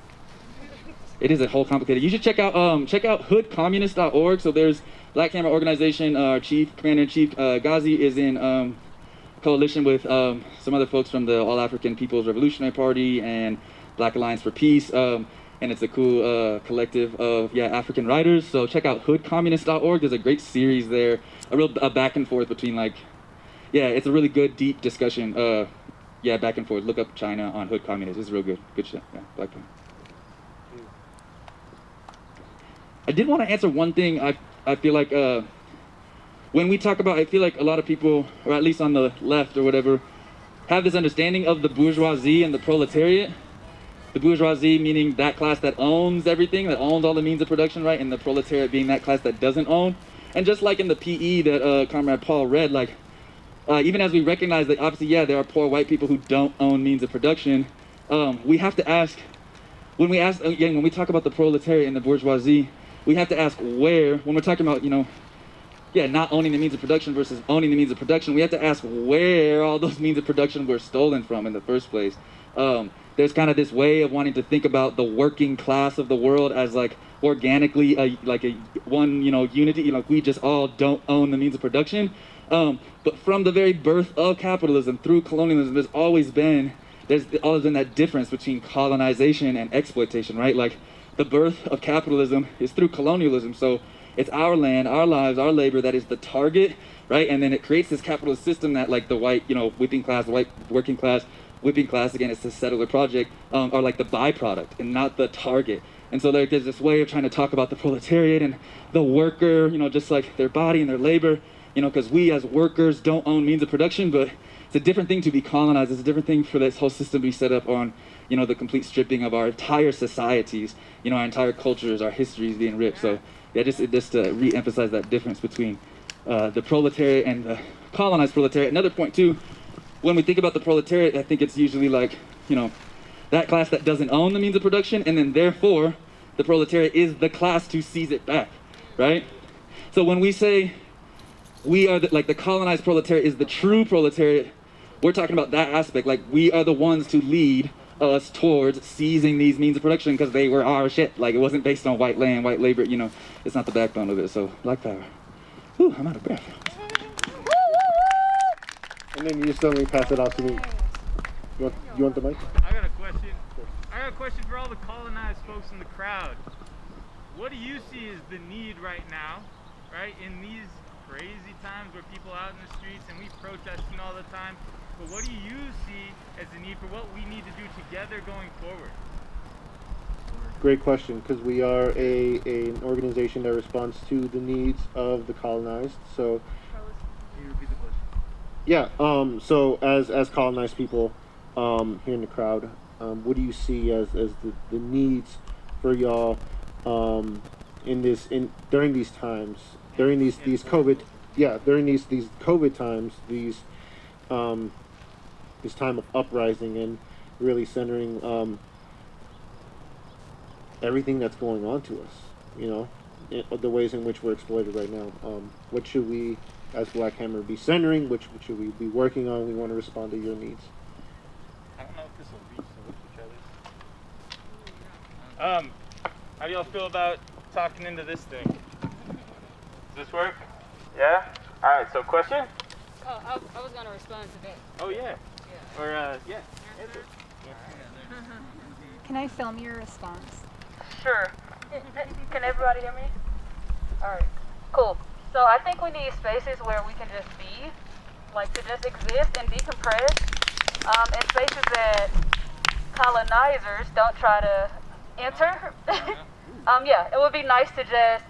it is a whole complicated. You should check out hoodcommunist.org. So there's Black Hammer organization. Our chief, commander-in-chief Ghazi is in coalition with some other folks from the All African People's Revolutionary Party and Black Alliance for Peace. And it's a cool collective of African writers. So check out hoodcommunist.org. There's a great series there, a back and forth between it's a really good deep discussion. Back and forth. Look up China on Hood Communist. It's real good. Good shit. Yeah, Black Power. I did want to answer one thing. I feel like when we talk about, I feel like a lot of people, or at least on the left or whatever, have this understanding of the bourgeoisie and the proletariat. The bourgeoisie meaning that class that owns everything, that owns all the means of production, right? And the proletariat being that class that doesn't own. And just like in the PE that Comrade Paul read, even as we recognize that obviously, there are poor white people who don't own means of production, we have to ask, when we talk about the proletariat and the bourgeoisie, we have to ask where, when we're talking about, not owning the means of production versus owning the means of production, we have to ask where all those means of production were stolen from in the first place. There's kind of this way of wanting to think about the working class of the world as organically one unity, we just all don't own the means of production. But from the very birth of capitalism through colonialism, there's always been that difference between colonization and exploitation, right? The birth of capitalism is through colonialism. So it's our land, our lives, our labor that is the target, right? And then it creates this capitalist system that the white, whipping class, the white working class, whipping class, again, it's the settler project, are the byproduct and not the target. And so there's this way of trying to talk about the proletariat and the worker, just their body and their labor, because we as workers don't own means of production, but it's a different thing to be colonized. It's a different thing for this whole system to be set up on, the complete stripping of our entire societies, our entire cultures, our histories being ripped. So just to re-emphasize that difference between the proletariat and the colonized proletariat. Another point too, when we think about the proletariat, I think it's usually that class that doesn't own the means of production, and then therefore the proletariat is the class to seize it back, right? So when we say we are the colonized proletariat is the true proletariat, we're talking about that aspect. We are the ones to lead us towards seizing these means of production because they were our shit. It wasn't based on white land, white labor, it's not the backbone of it. So Black Power. Whew, I'm out of breath. And then you just suddenly pass it off to me. You want the mic? I got a question. I got a question for all the colonized folks in the crowd. What do you see as the need right now, right? In these crazy times where people out in the streets and we protesting all the time, but what do you see as the need for what we need to do together going forward? Great question, because we are an organization that responds to the needs of the colonized. So, can you repeat the question? Yeah. So as colonized people here in the crowd, what do you see as the needs for y'all during these times, during these COVID, during these COVID times, this time of uprising and really centering everything that's going on to us, the ways in which we're exploited right now. What should we, as Black Hammer, be centering? Which should we be working on? We want to respond to your needs. I don't know if this will reach, so let's try this. How do y'all feel about talking into this thing? Does this work? Yeah? Alright, so question? Oh, I was going to respond to that. Oh, yeah. Or, yeah. Can I film your response? Sure. Can everybody hear me? Alright, cool. So I think we need spaces where we can just be, to just exist and decompress, and spaces that colonizers don't try to enter. It would be nice to just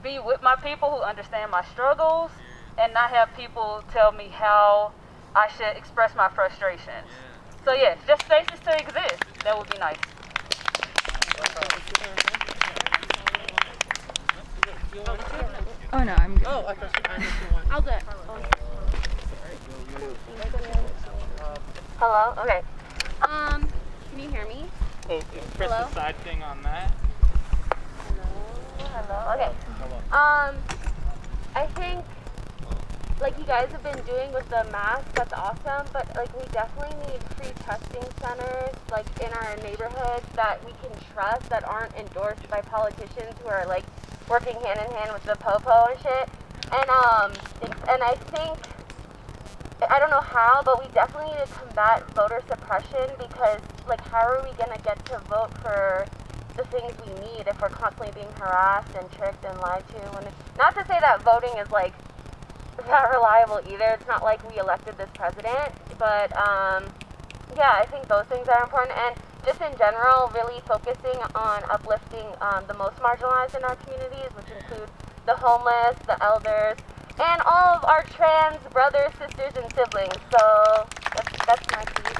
be with my people who understand my struggles and not have people tell me how I should express my frustrations. So just spaces to exist. That would be nice. Oh no, I'm good. Oh, I thought you I'll do it. Hello? Okay. Can you hear me? Oh, press the side thing on that. Hello? Okay. I think like you guys have been doing with the masks, that's awesome, but like we definitely need free testing centers like in our neighborhoods that we can trust, that aren't endorsed by politicians who are like working hand in hand with the popo and shit. And I think, I don't know how, but we definitely need to combat voter suppression, because like how are we gonna get to vote for the things we need if we're constantly being harassed and tricked and lied to? And not to say that voting is like not reliable either. It's not like we elected this president, but yeah, I think those things are important. And just in general, really focusing on uplifting the most marginalized in our communities, which include the homeless, the elders, and all of our trans brothers, sisters, and siblings. So that's my piece.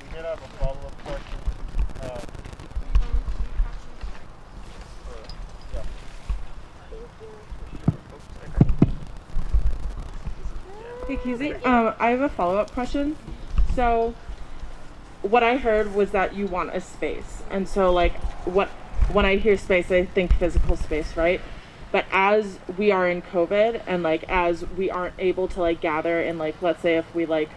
We did have a follow-up question. Hey, Kizzy, I have a follow-up question. So, what I heard was that you want a space, and so like, when I hear space, I think physical space, right? But as we are in COVID, and like as we aren't able to like gather, and like let's say if we like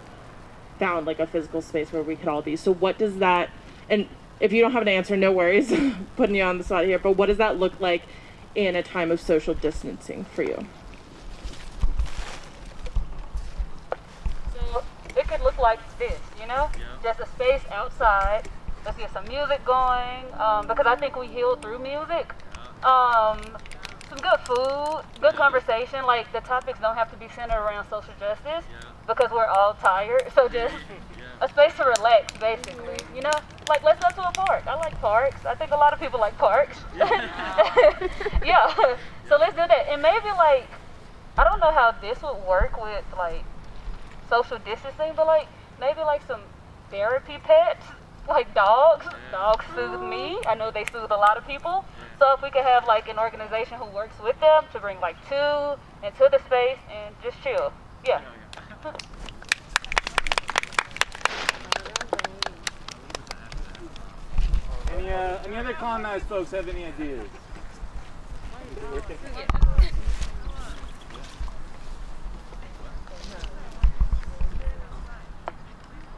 found like a physical space where we could all be, so what does that? And if you don't have an answer, no worries, putting you on the spot here. But what does that look like in a time of social distancing for you? It could look like this, you know? Just a space outside. Let's get some music going, because I think we heal through music. Some good food, good conversation. Like, the topics don't have to be centered around social justice because we're all tired. So just a space to relax, basically, you know? Like, let's go to a park. I like parks. I think a lot of people like parks. Yeah, so let's do that. And maybe, like, I don't know how this would work with, like, social distancing, but like maybe like some therapy pets, like dogs. Dogs soothe me. I know they soothe a lot of people. So if we could have like an organization who works with them to bring like two into the space and just chill. Yeah. Any other colonized folks have any ideas?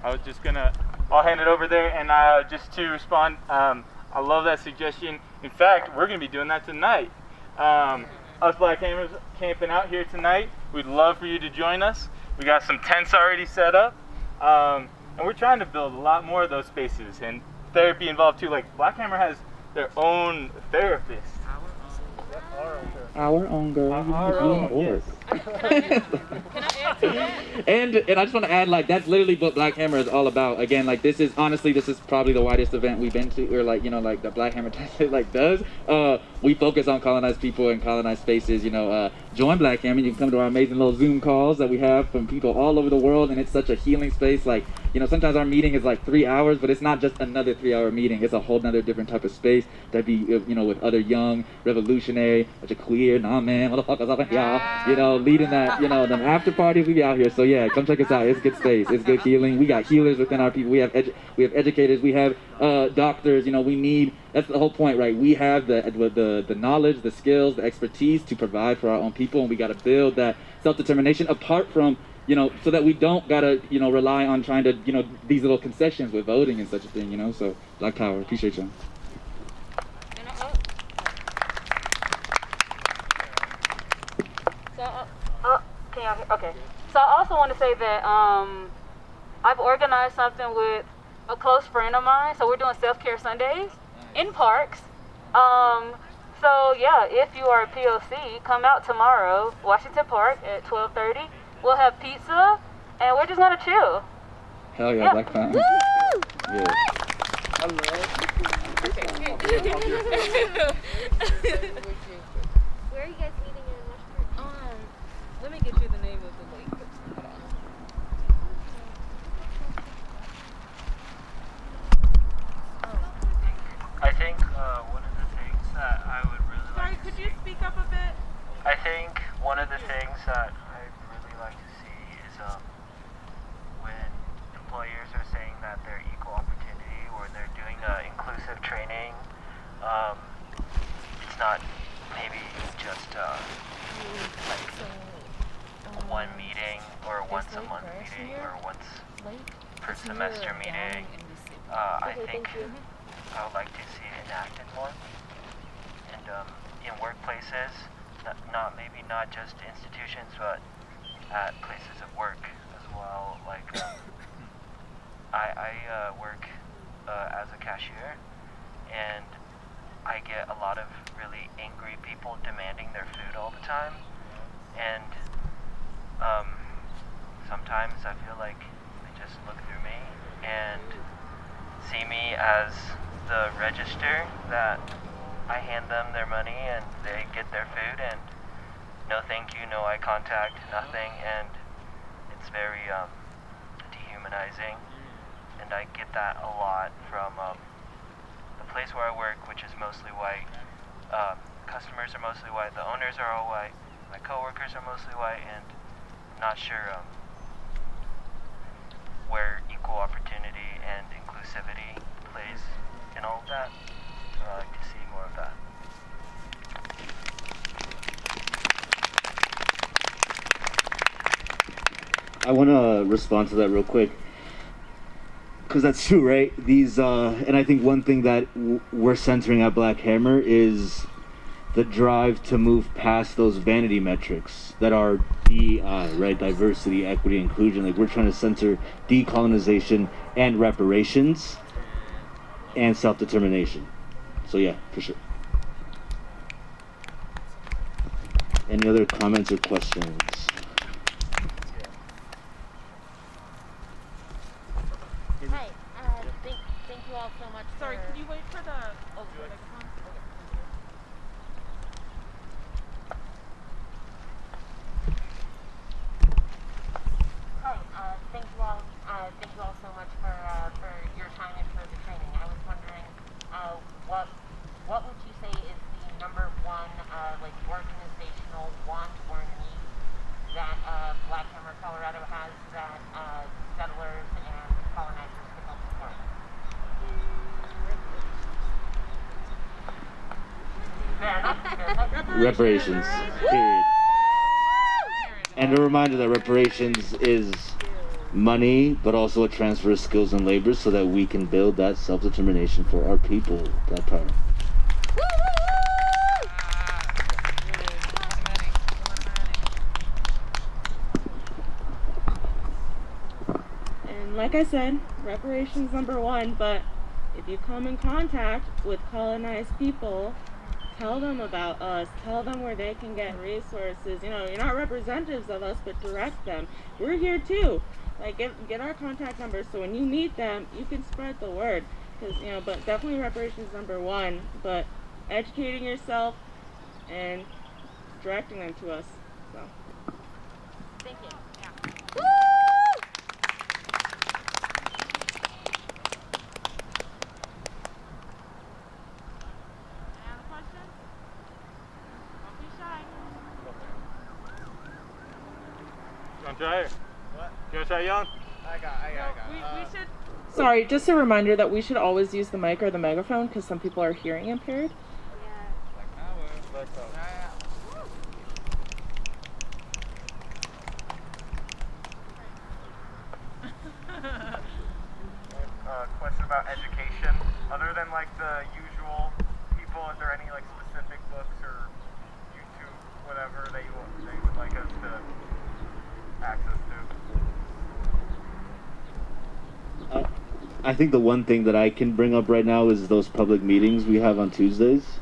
I was just gonna, I'll hand it over there, and just to respond, I love that suggestion. In fact, we're gonna be doing that tonight. Us Black Hammers camping out here tonight. We'd love for you to join us. We got some tents already set up, and we're trying to build a lot more of those spaces, and therapy involved too. Like Black Hammer has their own therapist. Our own girl. Our own, yes. And I just want to add, like, that's literally what Black Hammer is all about. Again, like, this is probably the widest event we've been to, or like, you know, like the Black Hammer like does. We focus on colonized people and colonized spaces. You know, join Black Hammer. You can come to our amazing little Zoom calls that we have from people all over the world, and it's such a healing space. Like, you know, sometimes our meeting is like 3 hours, but it's not just another 3-hour meeting. It's a whole nother different type of space that be, you know, with other young, revolutionary, bunch of queer, nah man, what the fuck is up with y'all? You know, leading that, you know, them after parties, we be out here. So yeah, come check us out. It's good space. It's good healing. We got healers within our people. We have educators. We have doctors. You know, we need. That's the whole point, right? We have the knowledge, the skills, the expertise to provide for our own people, and we got to build that self-determination apart from, you know, so that we don't gotta, you know, rely on trying to, you know, these little concessions with voting and such a thing, you know. So Black Power, appreciate y'all. Okay. So I also want to say that I've organized something with a close friend of mine. So we're doing self-care Sundays in parks. So yeah, if you are a POC, come out tomorrow, Washington Park at 12:30. We'll have pizza, and we're just gonna chill. Hell yeah, Black Power. Yeah. Where are you guys meeting in Washington? Let me get you the name of the lake. Hold on. I think one of the things that I would really Sorry, could you speak up a bit? I think one of the things that I'd really like to see is when employers are saying that they're equal opportunity or they're doing inclusive training, it's not maybe just semester meeting, I think I would like to see it enacted more. And in workplaces, maybe not just institutions, but at places of work as well. Like I work as a cashier, and I get a lot of really angry people demanding their food all the time, and sometimes I feel like they just look through me and see me as the register that I hand them their money and they get their food, and no thank you, no eye contact, nothing, and it's very dehumanizing, and I get that a lot from the place where I work, which is mostly white. Customers are mostly white, the owners are all white, my coworkers are mostly white, and I'm not sure where equal opportunity and inclusivity plays in all of that. So I'd like to see more of that. I want to respond to that real quick, because that's true, right? These and I think one thing that we're centering at Black Hammer is the drive to move past those vanity metrics that are DEI, right? Diversity, equity, inclusion. Like, we're trying to center decolonization and reparations and self-determination. So yeah, for sure. Any other comments or questions? Hi, thank you all so much. Sorry, can you wait for the microphone? Hi, thank you all so much for your time and for the training. I was wondering, what would you say is the number one like organizational want or need that Black Hammer, Colorado has that settlers and colonizers could help support? Fair enough. Reparations, period. And a reminder that reparations is money, but also a transfer of skills and labor so that we can build that self-determination for our people, Black Power. And like I said, reparations number one, but if you come in contact with colonized people, tell them about us, tell them where they can get resources. You know, you're not representatives of us, but direct them. We're here too. Like, get our contact numbers so when you meet them, you can spread the word. Because, you know, but definitely reparations number one, but educating yourself and directing them to us. So. Thank you. You want to try it? What? You want to try young? I got We should. Sorry, just a reminder that we should always use the mic or the megaphone because some people are hearing impaired. Question about education. Other than like the usual people, is there any like specific books or YouTube, whatever that you would like us to access to? I think the one thing that I can bring up right now is those public meetings we have on Tuesdays.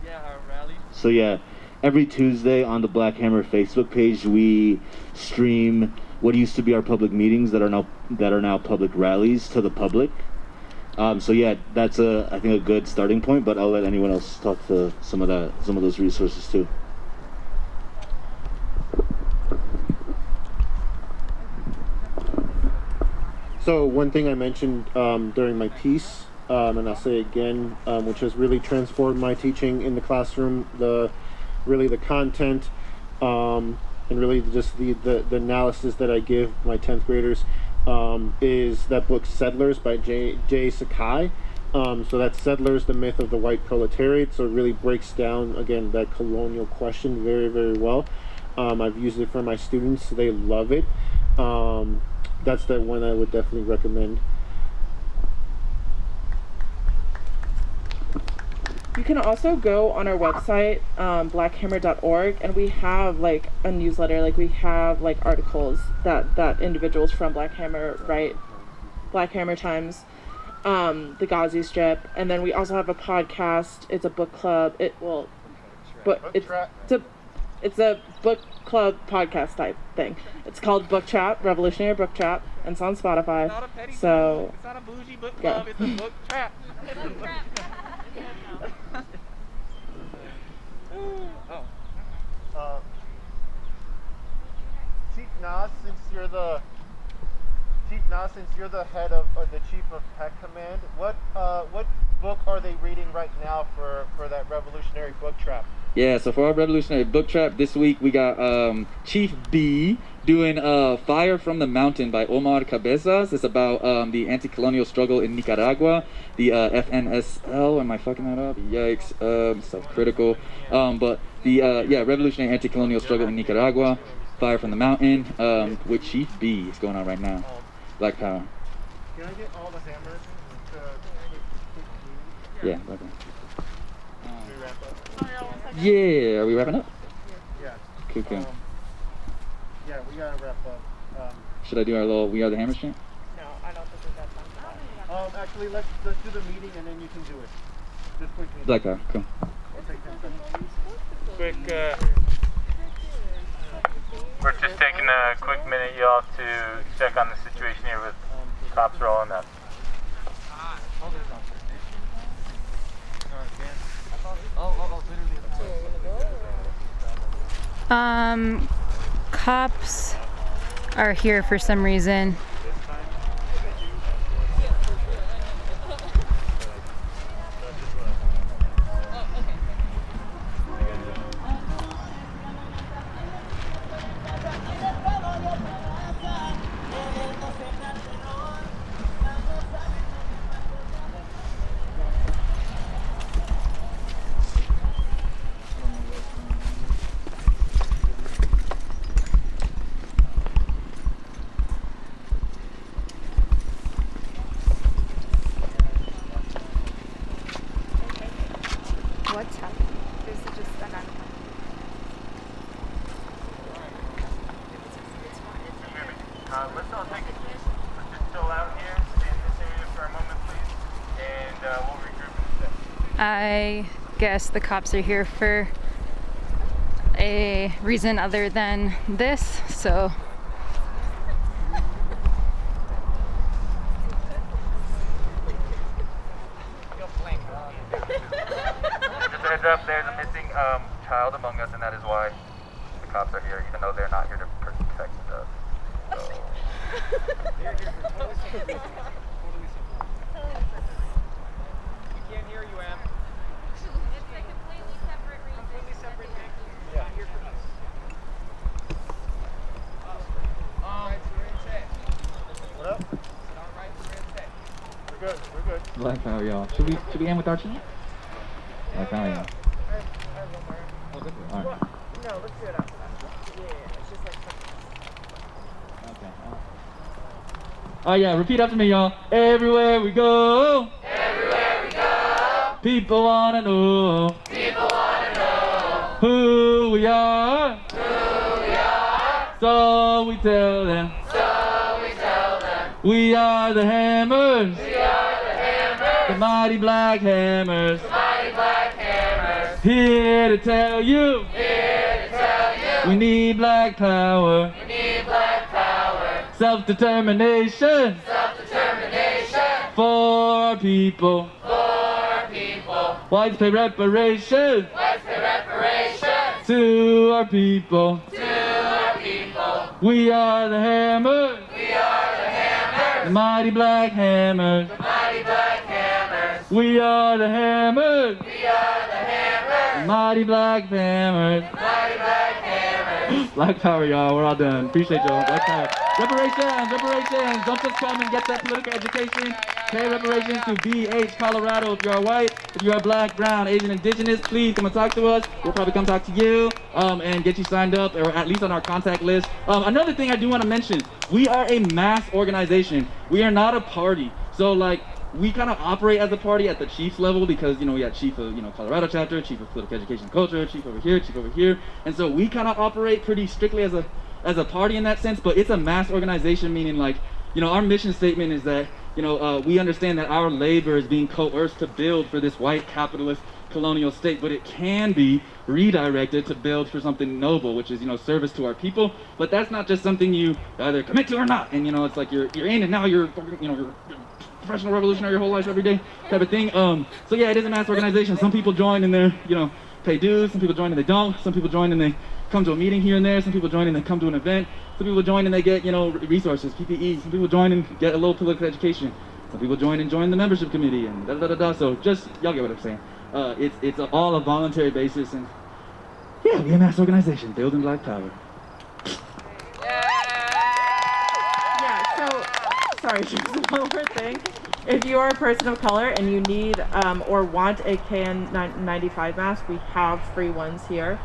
Yeah, our rally. So yeah, every Tuesday on the Black Hammer Facebook page, we stream what used to be our public meetings that are now public rallies to the public. So yeah, that's I think a good starting point. But I'll let anyone else talk to some of those resources too. So one thing I mentioned during my piece, and I'll say again, which has really transformed my teaching in the classroom, the content, and really just the analysis that I give my 10th graders, is that book Settlers by J. Sakai. So that's Settlers, the Myth of the White Proletariat. So it really breaks down, again, that colonial question very, very well. I've used it for my students. They love it. that's the one I would definitely recommend. You can also go on our website, blackhammer.org, and we have like a newsletter. Like we have like articles that individuals from Black Hammer write, Black Hammer Times, the Ghazi Strip, and then we also have a podcast. It's a book club. It's a book club podcast type thing. It's called Book Trap, Revolutionary Book Trap, and it's on Spotify. Not a petty So it's not a bougie book yeah. club, it's a book trap. Chief Nas, since you're the head of the chief of Tech Command, what book are they reading right now for that revolutionary book trap? Yeah, so for our revolutionary book trap this week, we got Chief B doing Fire from the Mountain by Omar Cabezas. It's about the anti-colonial struggle in Nicaragua, the FNSL. Am I fucking that up? Yikes, self-critical. But the revolutionary anti-colonial struggle in Nicaragua, Fire from the Mountain, with Chief B. It's going on right now. Black Power. Can I get all the hammers? Yeah, Black Power. Should we wrap up? Yeah, are we wrapping up? Yeah. Cool. Yeah, we gotta wrap up. Should I do our little We Are the Hammer chant? No, I don't think we got time for that. Actually, let's do the meeting and then you can do it. Just quick meeting. Black Power, cool. We'll take 10 seconds. Quick, we're just taking a quick minute, y'all, to check on the situation here with cops rolling up. Cops are here for some reason. What's happening? Is it just an Let's all take it. Let's just chill out here, stay in this area for a moment, please, and we'll regroup in a sec. I guess the cops are here for a reason other than this, so Just a heads up, there's a missing child among us, and that is why the cops are here, even though they're not here to protect us. So. We can't hear you, Em. It's a completely separate reason. Completely separate thing. Yeah. Here for us. What up? We're good. We're good. Black Power, y'all. Should we end with our chant? Black Power, y'all. Alright. No, let's do it after that. Yeah, it's just like Okay. Oh yeah, repeat after me, y'all. Everywhere we go, people wanna know, who we are, so we tell them, we are the hammers, the mighty black hammers, here to tell you, we need black power, self-determination, for our people, whites pay reparations, to our people, we are the hammers, the mighty black hammers, we are the hammers, the mighty black hammers. Black power, y'all. We're all done. Appreciate y'all. Black power. Reparations. Don't just come and get that political education. Pay reparations to BH Colorado. If you are white, if you are black, brown, Asian, indigenous, please come and talk to us. We'll probably come talk to you and get you signed up, or at least on our contact list. Another thing I do want to mention, we are a mass organization. We are not a party. So like, we kind of operate as a party at the chief's level because, we got chief of, Colorado chapter, chief of political education and culture, chief over here. And so we kind of operate pretty strictly as a party in that sense, but it's a mass organization, meaning like, our mission statement is that, we understand that our labor is being coerced to build for this white capitalist colonial state, but it can be redirected to build for something noble, which is, service to our people. But that's not just something you either commit to or not. And, it's like you're in and now you're professional revolutionary your whole life every day type of thing. So yeah, it is a mass organization. Some people join and they're, pay dues. Some people join and they don't. Some people join and they come to a meeting here and there. Some people join and they come to an event. Some people join and they get, resources, PPE. Some people join and get a little political education. Some people join and join the membership committee and da-da-da-da. So just, y'all get what I'm saying. It's all a voluntary basis, and yeah, we're a mass organization building Black power. Yeah, so, sorry, just one more thing. If you are a person of color and you need or want a KN95 mask, we have free ones here.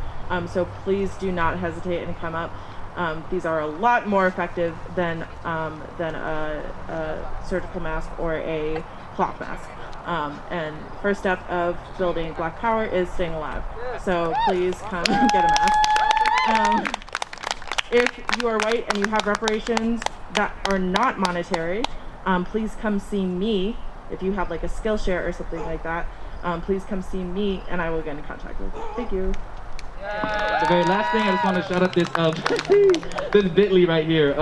So please do not hesitate and come up. These are a lot more effective than a surgical mask or a cloth mask. And first step of building Black power is staying alive. So please come and get a mask. If you are white and you have reparations that are not monetary, please come see me. If you have like a Skillshare or something like that, please come see me and I will get in contact with you. Thank you. The very last thing, I just want to shout out this bit.ly right here.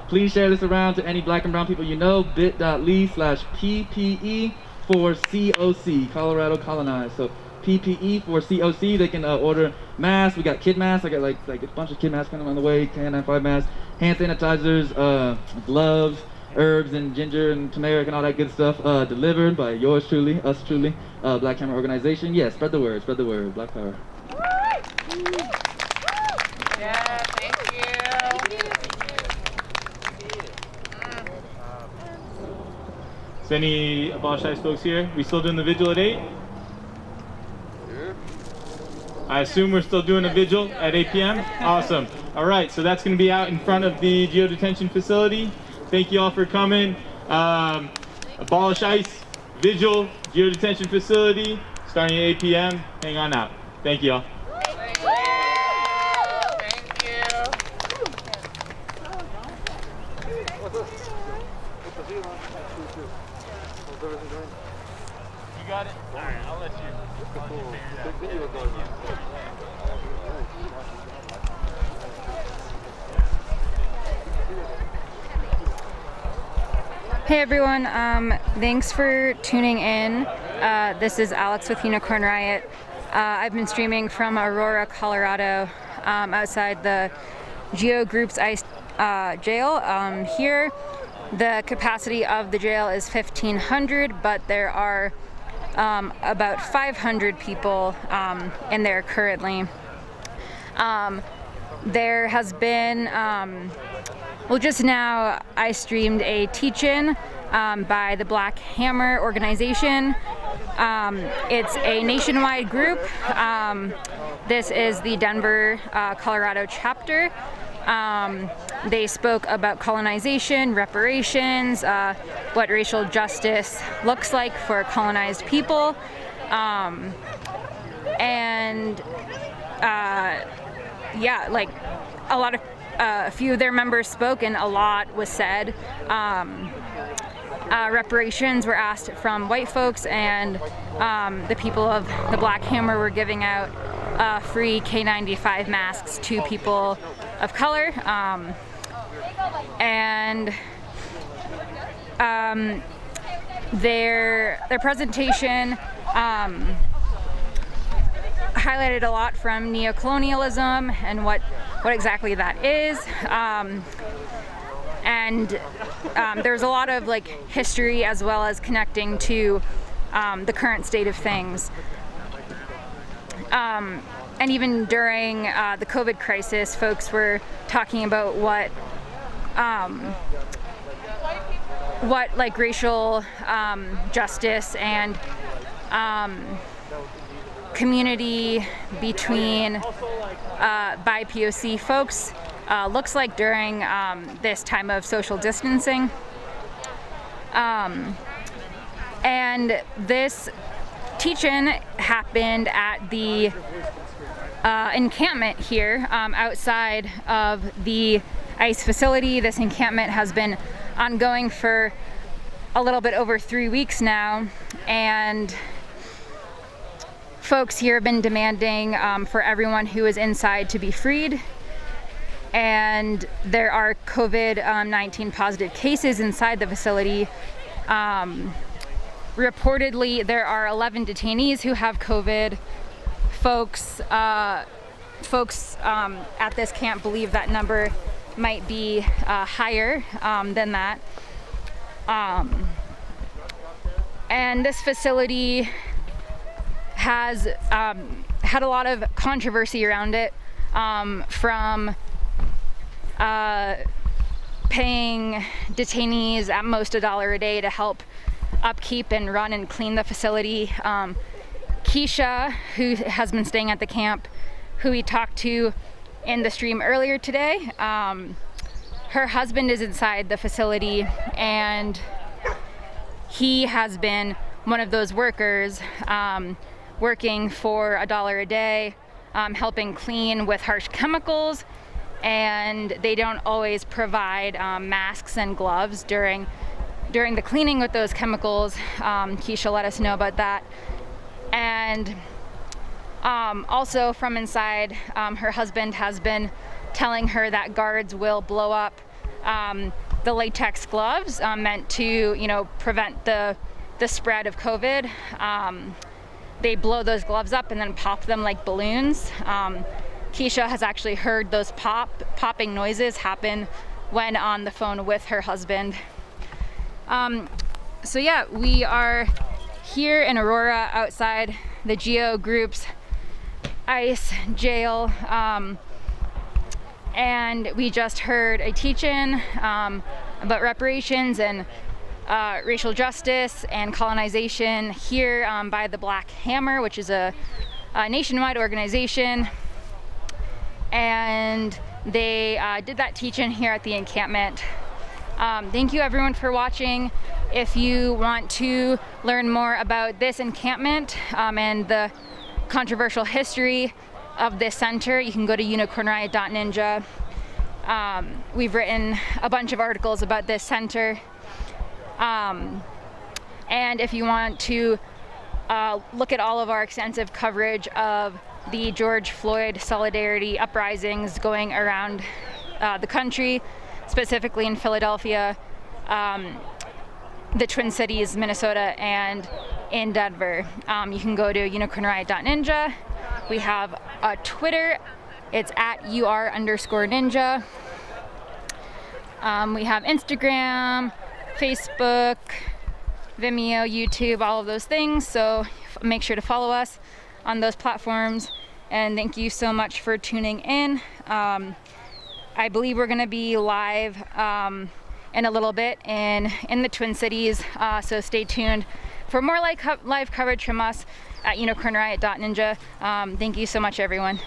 Please share this around to any black and brown people you know. bit.ly/PPE for COC, Colorado Colonized. So PPE for COC, they can order masks. We got kid masks. I got like a bunch of kid masks coming on the way, KN95 masks, hand sanitizers, gloves, herbs and ginger and turmeric and all that good stuff, delivered by yours truly, us truly, Black Hammer Organization. Yeah, spread the word, Black power. Yeah, thank you. Is any Abolish folks here? We still doing the vigil at 8? I assume we're still doing a vigil at 8 p.m.? Awesome. All right, so that's going to be out in front of the Geo Detention Facility. Thank you all for coming. Abolish ICE, vigil, Geo Detention Facility, starting at 8 p.m. Hang on out. Thank you all. You got it? Alright, I'll let you figure it out. Hey everyone, thanks for tuning in. This is Alex with Unicorn Riot. I've been streaming from Aurora, Colorado, outside the Geo Group's ICE jail. Here, the capacity of the jail is 1,500, but there are about 500 people in there currently. There has been, well, just now I streamed a teach-in by the Black Hammer organization. It's a nationwide group. This is the Denver, Colorado chapter. They spoke about colonization, reparations, what racial justice looks like for colonized people, and yeah, like a few of their members spoke and a lot was said. Reparations were asked from white folks, and the people of the Black Hammer were giving out free K95 masks to people of color, and their presentation highlighted a lot from neocolonialism and what exactly that is, and there's a lot of like history as well as connecting to the current state of things. and even during the COVID crisis, folks were talking about what like racial justice and community between BIPOC folks looks like during this time of social distancing. And this teach-in happened at the encampment here outside of the ICE facility. This encampment has been ongoing for a little bit over 3 weeks now, and folks here have been demanding for everyone who is inside to be freed. And there are COVID-19 positive cases inside the facility. Reportedly, there are 11 detainees who have COVID. Folks at this camp believe that number might be higher than that. And this facility has had a lot of controversy around it, from paying detainees at most $1 a day to help upkeep and run and clean the facility. Keisha, who has been staying at the camp, who we talked to in the stream earlier today, her husband is inside the facility, and he has been one of those workers working for $1 a day, helping clean with harsh chemicals, and they don't always provide masks and gloves during the cleaning with those chemicals. Keisha let us know about that. And also from inside, her husband has been telling her that guards will blow up the latex gloves meant to, prevent the spread of COVID. They blow those gloves up and then pop them like balloons. Keisha has actually heard those popping noises happen when on the phone with her husband. So yeah, we are here in Aurora outside the GEO Group's ICE jail, and we just heard a teach-in about reparations and racial justice and colonization here by the Black Hammer, which is a nationwide organization. And they did that teach-in here at the encampment. Thank you everyone for watching. If you want to learn more about this encampment and the controversial history of this center, you can go to unicornriot.ninja. We've written a bunch of articles about this center. And if you want to look at all of our extensive coverage of the George Floyd solidarity uprisings going around the country, specifically in Philadelphia, the Twin Cities, Minnesota, and in Denver, you can go to unicornriot.ninja. We have a Twitter, it's at @UR_ninja. We have Instagram, Facebook, Vimeo, YouTube, all of those things. So make sure to follow us on those platforms. And thank you so much for tuning in. I believe we're gonna be live in a little bit in the Twin Cities. So stay tuned for more live coverage from us at unicornriot.ninja. Thank you so much, everyone.